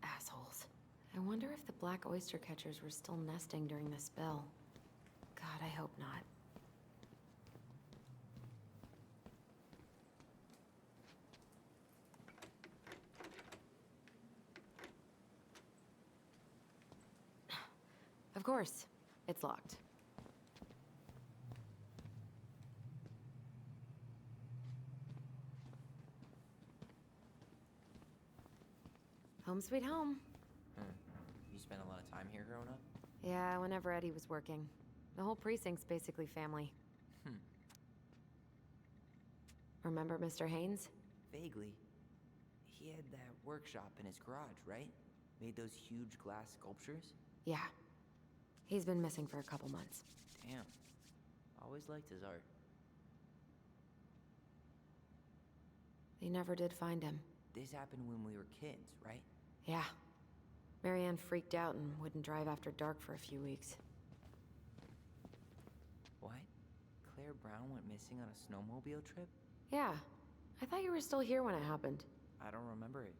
Assholes. I wonder if the black oyster catchers were still nesting during the spill. God, I hope not. Of course, it's locked. Home sweet home. You spent a lot of time here growing up? Yeah, whenever Eddie was working. The whole precinct's basically family. Remember Mr. Haynes? Vaguely. He had that workshop in his garage, right? Made those huge glass sculptures? Yeah. He's been missing for a couple months. Damn. Always liked his art. They never did find him. This happened when we were kids, right? Yeah. Marianne freaked out and wouldn't drive after dark for a few weeks. What? Claire Brown went missing on a snowmobile trip? Yeah. I thought you were still here when it happened. I don't remember it.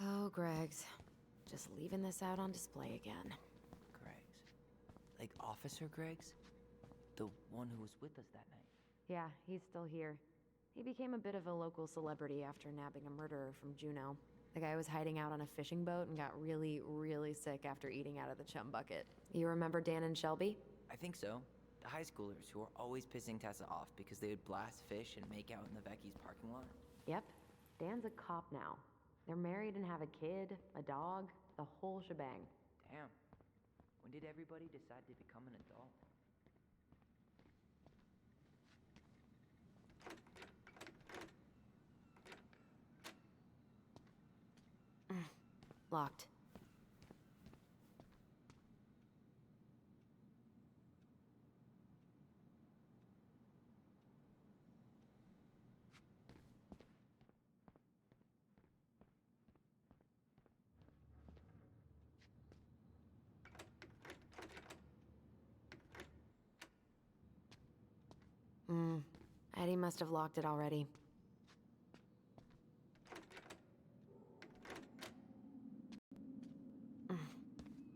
Oh, Greg's. Just leaving this out on display again. Greg's. Like Officer Greg's? The one who was with us that night. Yeah, he's still here. He became a bit of a local celebrity after nabbing a murderer from Juneau. The guy was hiding out on a fishing boat and got really, really sick after eating out of the chum bucket. You remember Dan and Shelby? I think so. The high schoolers who were always pissing Tessa off because they would blast fish and make out in the Vecchi's parking lot. Yep. Dan's a cop now. They're married and have a kid, a dog, the whole shebang. Damn. When did everybody decide to become an adult? Locked. Eddie must have locked it already.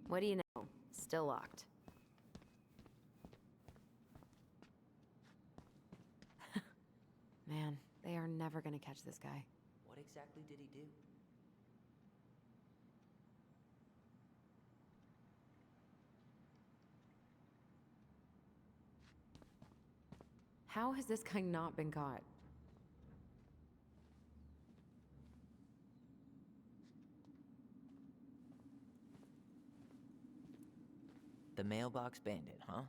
What do you know? Still locked. Man, they are never gonna catch this guy. What exactly did he do? How has this guy not been caught? The mailbox bandit, huh?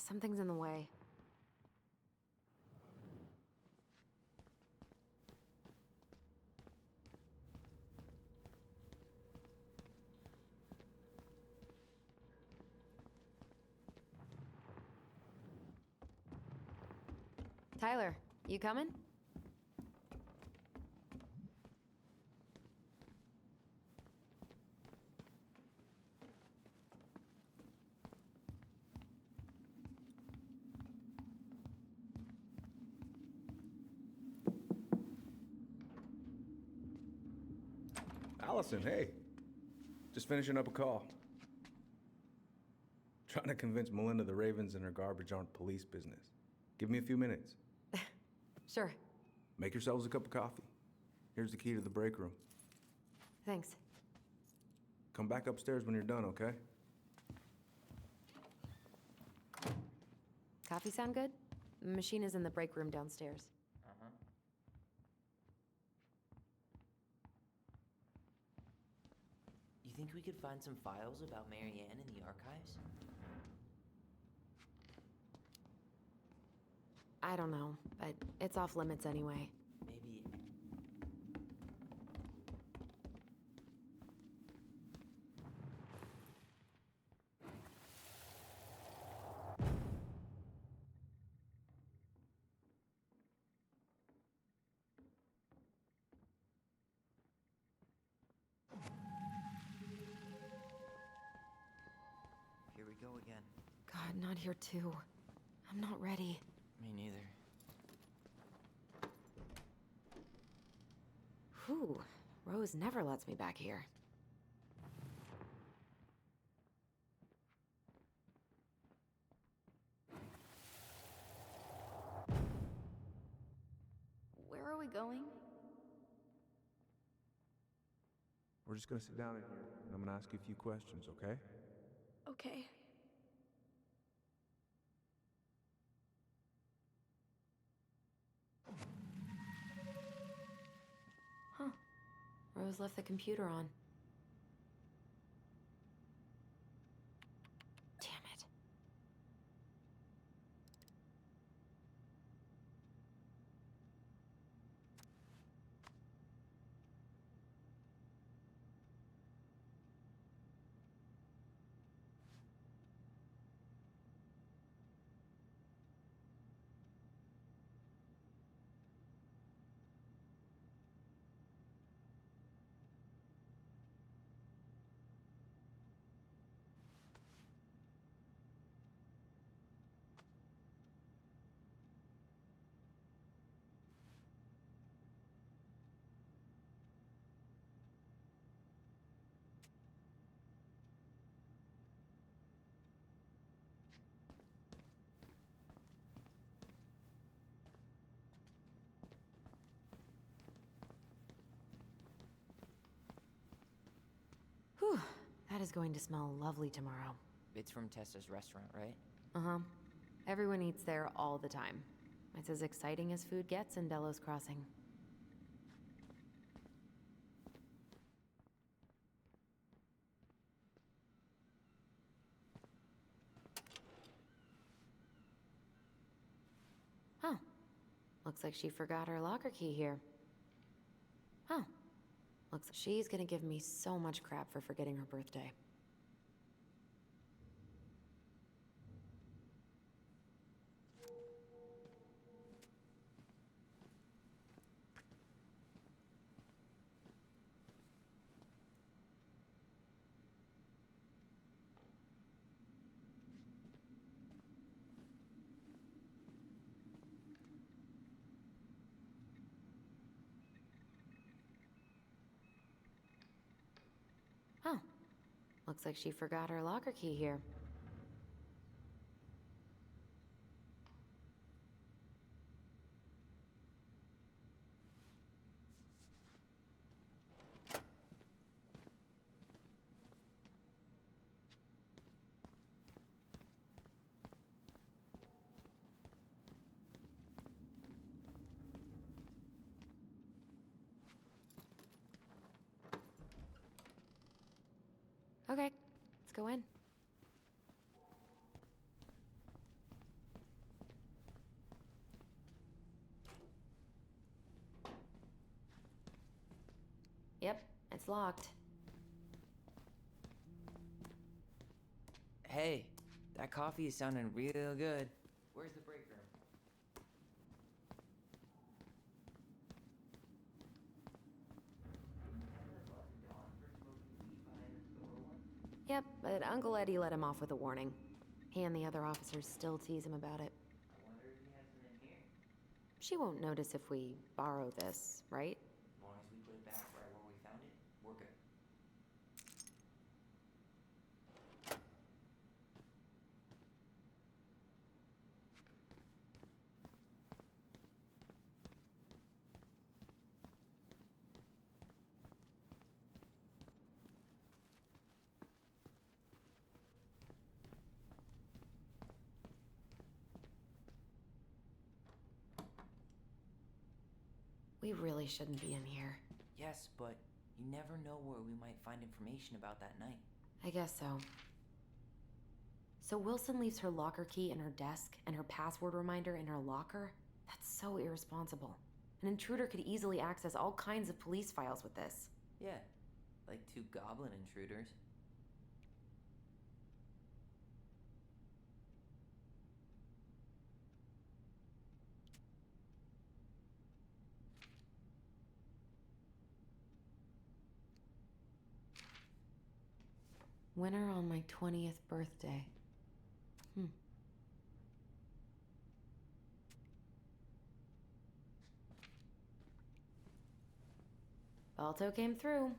Something's in the way. Tyler, you coming? Alyson, hey. Just finishing up a call. Trying to convince Melinda the Ravens and her garbage aren't police business. Give me a few minutes. Sure. Make yourselves a cup of coffee. Here's the key to the break room. Thanks. Come back upstairs when you're done, okay? Coffee sound good? The machine is in the break room downstairs. Uh-huh. You think we could find some files about Marianne in the archives? I don't know, but it's off limits anyway. Maybe... Here we go again. God, not here too. I'm not ready. Me neither. Whew. Rose never lets me back here. Where are we going? We're just gonna sit down in here, and I'm gonna ask you a few questions, okay? Okay. Huh. Rose left the computer on. Damn it. Whew. That is going to smell lovely tomorrow. It's from Tessa's restaurant, right? Uh-huh. Everyone eats there all the time. It's as exciting as food gets in Delos Crossing. Huh. Looks like she forgot her locker key here. Huh. Looks like she's gonna give me so much crap for forgetting her birthday. Huh. Looks like she forgot her locker key here. Okay, let's go in. Yep, it's locked. Hey, that coffee is sounding real good. Where's the break room? Yep, but Uncle Eddie let him off with a warning. He and the other officers still tease him about it. I wonder if he has them in here. She won't notice if we borrow this, right? As long as we put it back right where we found it, we're good. We really shouldn't be in here. Yes, but you never know where we might find information about that night. I guess so. So Wilson leaves her locker key in her desk and her password reminder in her locker? That's so irresponsible. An intruder could easily access all kinds of police files with this. Yeah, like 2 goblin intruders. Winter on my 20th birthday. Balto came through.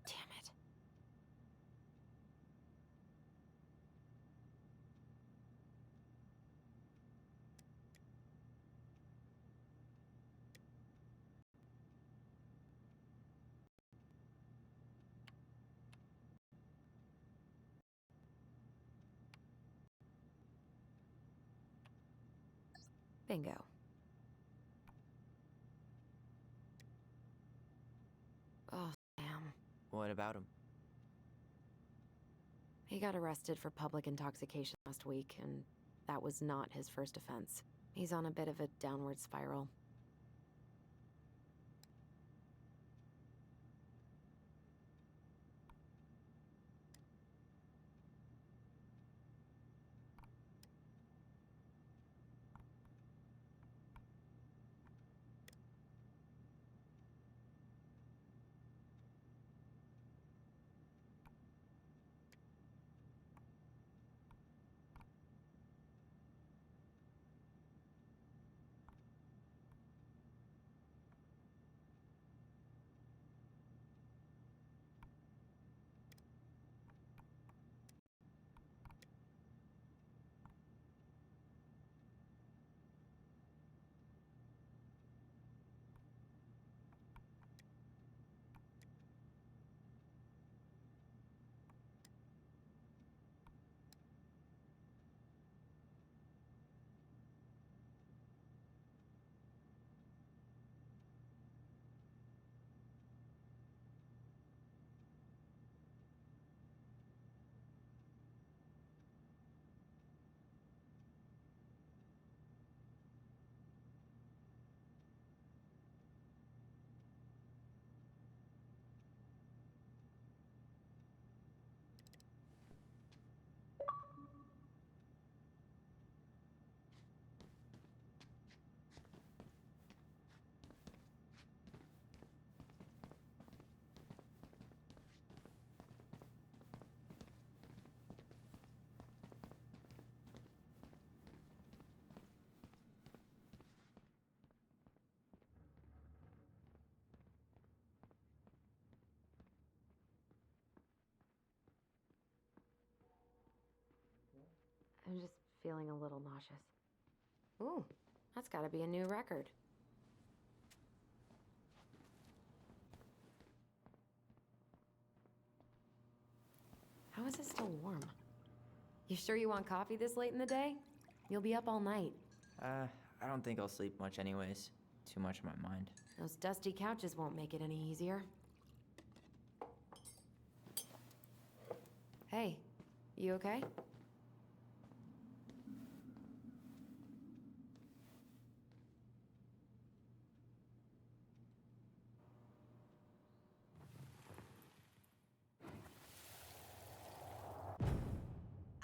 Damn it. Bingo. Oh, damn. What about him? He got arrested for public intoxication last week, and that was not his first offense. He's on a bit of a downward spiral. I'm just feeling a little nauseous. Ooh, that's gotta be a new record. How is it still warm? You sure you want coffee this late in the day? You'll be up all night. I don't think I'll sleep much anyways. Too much on my mind. Those dusty couches won't make it any easier. Hey, you okay?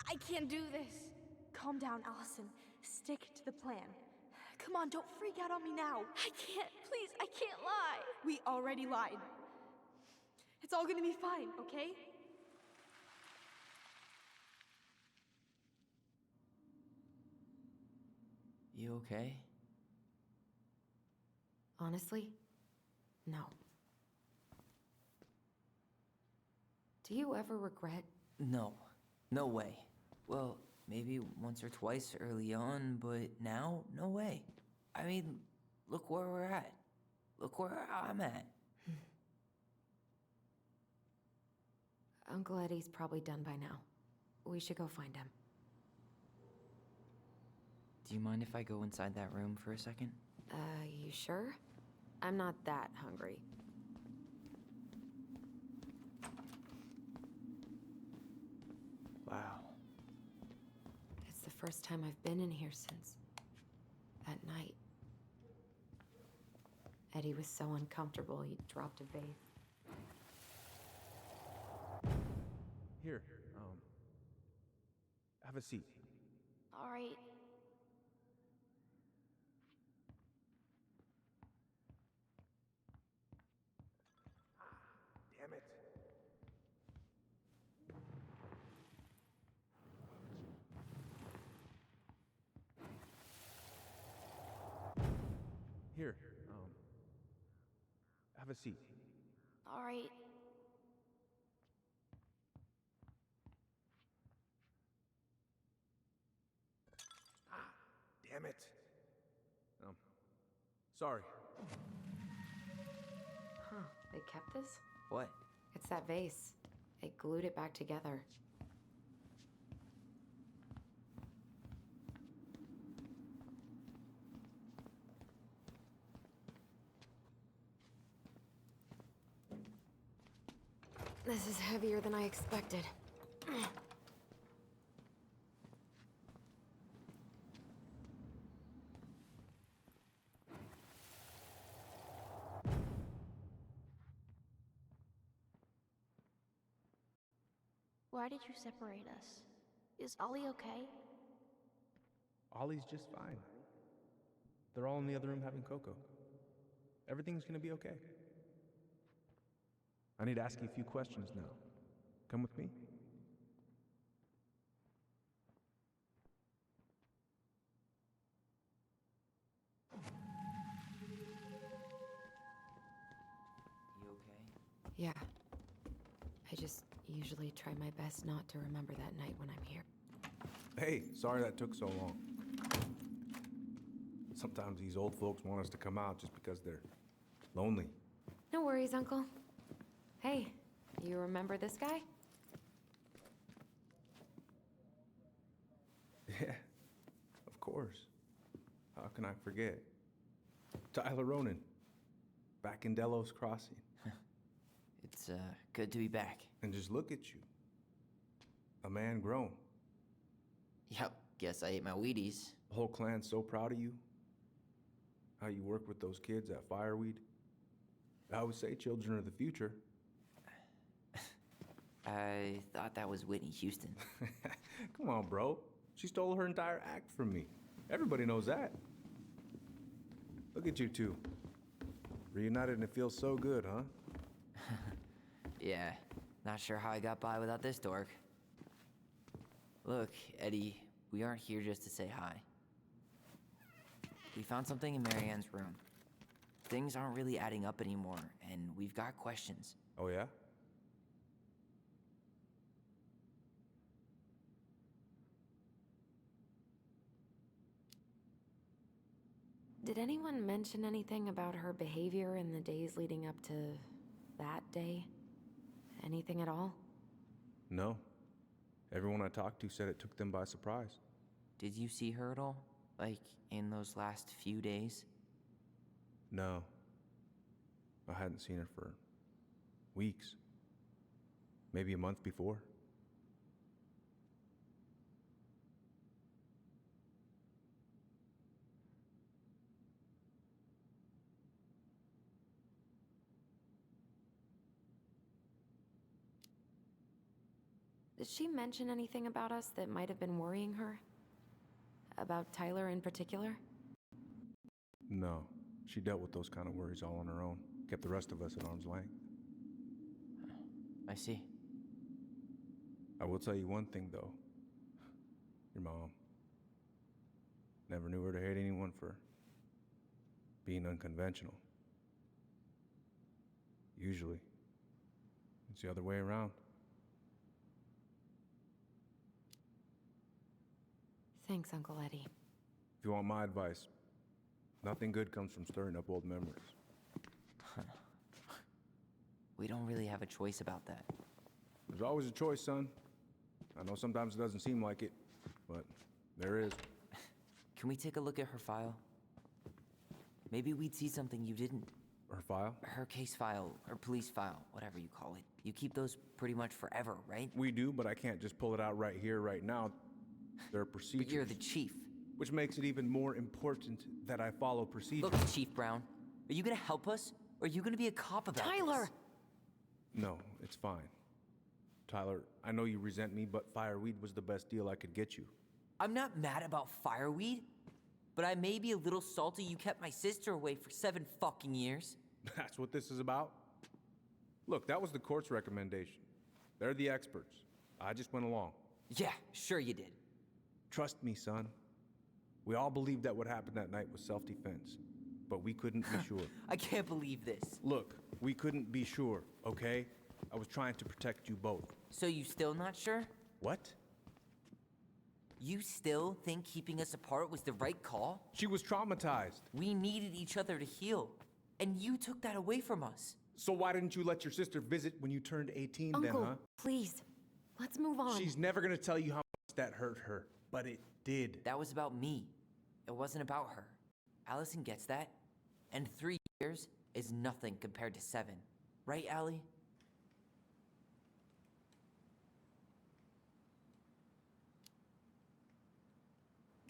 I can't do this. Calm down, Alyson. Stick to the plan. Come on, don't freak out on me now. I can't, please, I can't lie. We already lied. It's all gonna be fine, okay? You okay? Honestly, no. Do you ever regret? No. No way. Well, maybe once or twice early on, but now, no way. I mean, look where we're at. Look where I'm at. Uncle Eddie's probably done by now. We should go find him. Do you mind if I go inside that room for a second? You sure? I'm not that hungry. Wow. It's the first time I've been in here since that night. Eddie was so uncomfortable, he dropped a vase. Here, have a seat. All right. Damn it. Here, have a seat. All right. Damn it. Sorry. Huh, they kept this? What? It's that vase. They glued it back together. This is heavier than I expected. Why did you separate us? Is Ollie okay? Ollie's just fine. They're all in the other room having cocoa. Everything's gonna be okay. I need to ask you a few questions now. Come with me. You okay? Yeah. I just usually try my best not to remember that night when I'm here. Hey, sorry that took so long. Sometimes these old folks want us to come out just because they're lonely. No worries, Uncle. Hey, you remember this guy? Yeah, of course. How can I forget? Tyler Ronan, back in Delos Crossing. It's, good to be back. And just look at you. A man grown. Yep, guess I ate my Wheaties. The whole clan's so proud of you. How you work with those kids at Fireweed. I always say children are the future. I thought that was Whitney Houston. Come on, bro. She stole her entire act from me. Everybody knows that. Look at you two. Reunited and it feels so good, huh? Yeah, not sure how I got by without this dork. Look, Eddie, we aren't here just to say hi. We found something in Marianne's room. Things aren't really adding up anymore, and we've got questions. Oh, yeah? Did anyone mention anything about her behavior in the days leading up to that day? Anything at all? No. Everyone I talked to said it took them by surprise. Did you see her at all? Like, in those last few days? No. I hadn't seen her for weeks. Maybe a month before. Did she mention anything about us that might have been worrying her? About Tyler in particular? No. She dealt with those kind of worries all on her own. Kept the rest of us at arm's length. I see. I will tell you one thing, though. Your mom. Never knew her to hate anyone for being unconventional. Usually, it's the other way around. Thanks, Uncle Eddie. If you want my advice, nothing good comes from stirring up old memories. We don't really have a choice about that. There's always a choice, son. I know sometimes it doesn't seem like it, but there is. Can we take a look at her file? Maybe we'd see something you didn't. Her file? Her case file, or police file, whatever you call it. You keep those pretty much forever, right? We do, but I can't just pull it out right here, right now. There are procedures. But you're the chief. Which makes it even more important that I follow procedures. Look, Chief Brown, are you gonna help us? Or are you gonna be a cop about Tyler! this? No, it's fine. Tyler, I know you resent me, but fireweed was the best deal I could get you. I'm not mad about fireweed, but I may be a little salty you kept my sister away for 7 fucking years. That's what this is about? Look, that was the court's recommendation. They're the experts. I just went along. Yeah, sure you did. Trust me, son. We all believed that what happened that night was self-defense, but we couldn't be sure. I can't believe this. Look, we couldn't be sure, okay? I was trying to protect you both. So you still not sure? What? You still think keeping us apart was the right call? She was traumatized. We needed each other to heal, and you took that away from us. So why didn't you let your sister visit when you turned 18 Uncle, then, huh? please. Let's move on. She's never gonna tell you how much that hurt her, but it did. That was about me. It wasn't about her. Alyson gets that, and 3 years is nothing compared to 7. Right, Allie?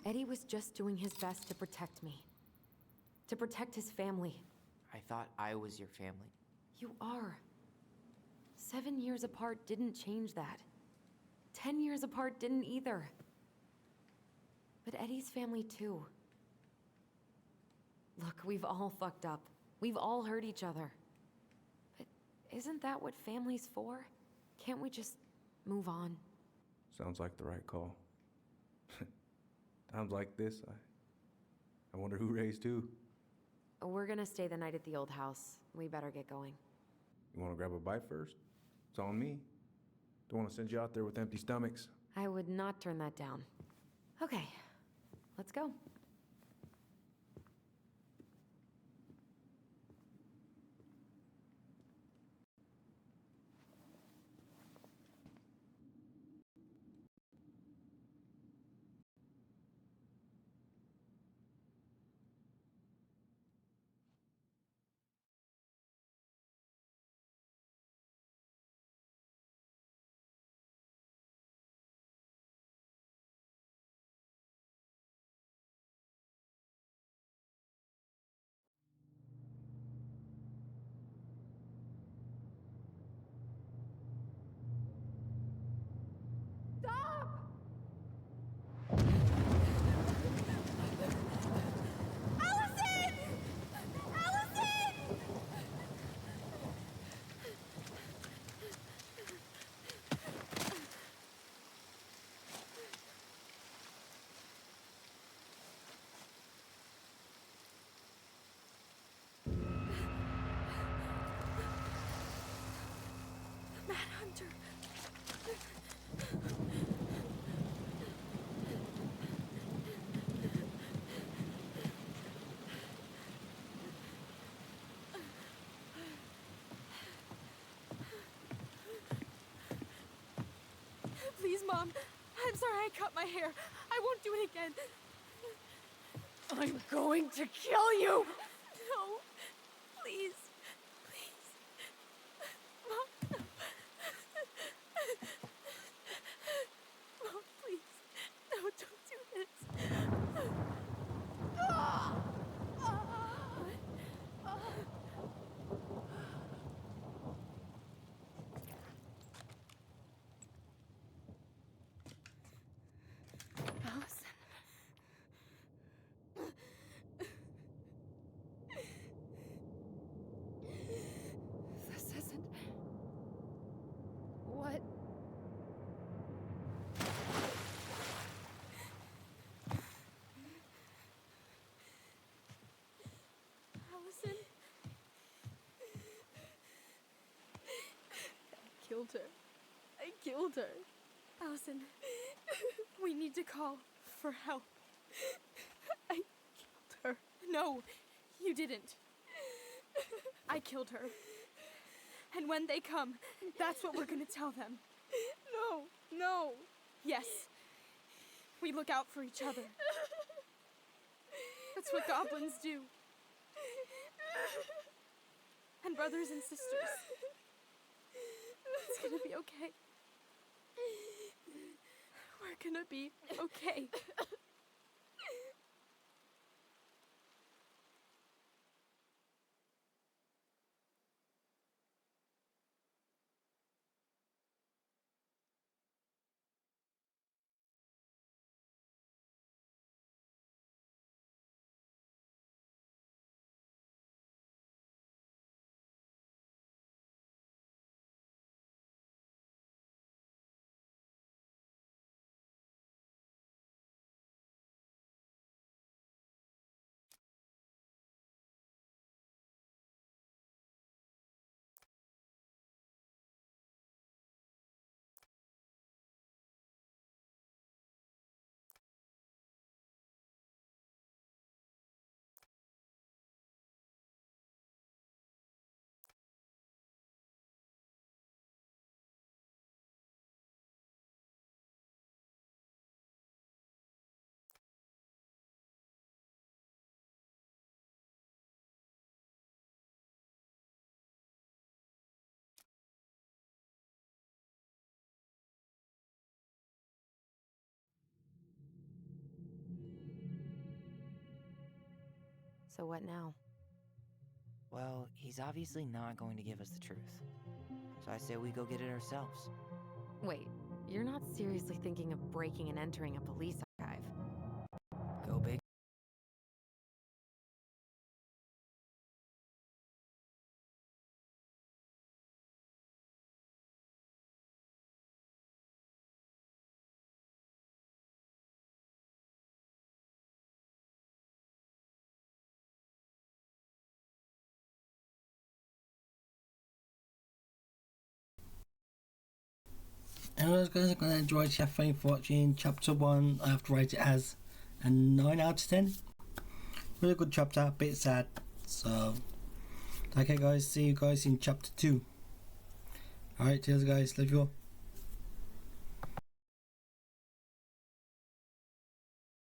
Eddie was just doing his best to protect me. To protect his family. I thought I was your family. You are. 7 years apart didn't change that. 10 years apart didn't either. But Eddie's family too. Look, we've all fucked up. We've all hurt each other. But isn't that what family's for? Can't we just move on? Sounds like the right call. Times like this, I wonder who raised who. We're gonna stay the night at the old house. We better get going. You wanna grab a bite first? It's on me. Don't wanna send you out there with empty stomachs. I would not turn that down. Okay, let's go. Hunter. Please, Mom. I'm sorry I cut my hair. I won't do it again. I'm going to kill you! No. Please. Please. Mom. Mom, please. No, don't do this. Alyson. This isn't... What? Alyson. I killed her. I killed her. Alyson, we need to call for help. I killed her. No, you didn't. I killed her. And when they come, that's what we're gonna tell them. No, no. Yes. We look out for each other. That's what goblins do. And brothers and sisters. It's gonna be okay. We're gonna be okay. So what now? Well, he's obviously not going to give us the truth. So I say we go get it ourselves. Wait, you're not seriously thinking of breaking and entering a police archive? Go big. Anyways guys, I'm gonna enjoy it. Thank you for watching chapter 1. I have to rate it as a 9 out of 10. Really good chapter, a bit sad. So okay guys, see you guys in chapter 2. Alright, cheers guys, love you all.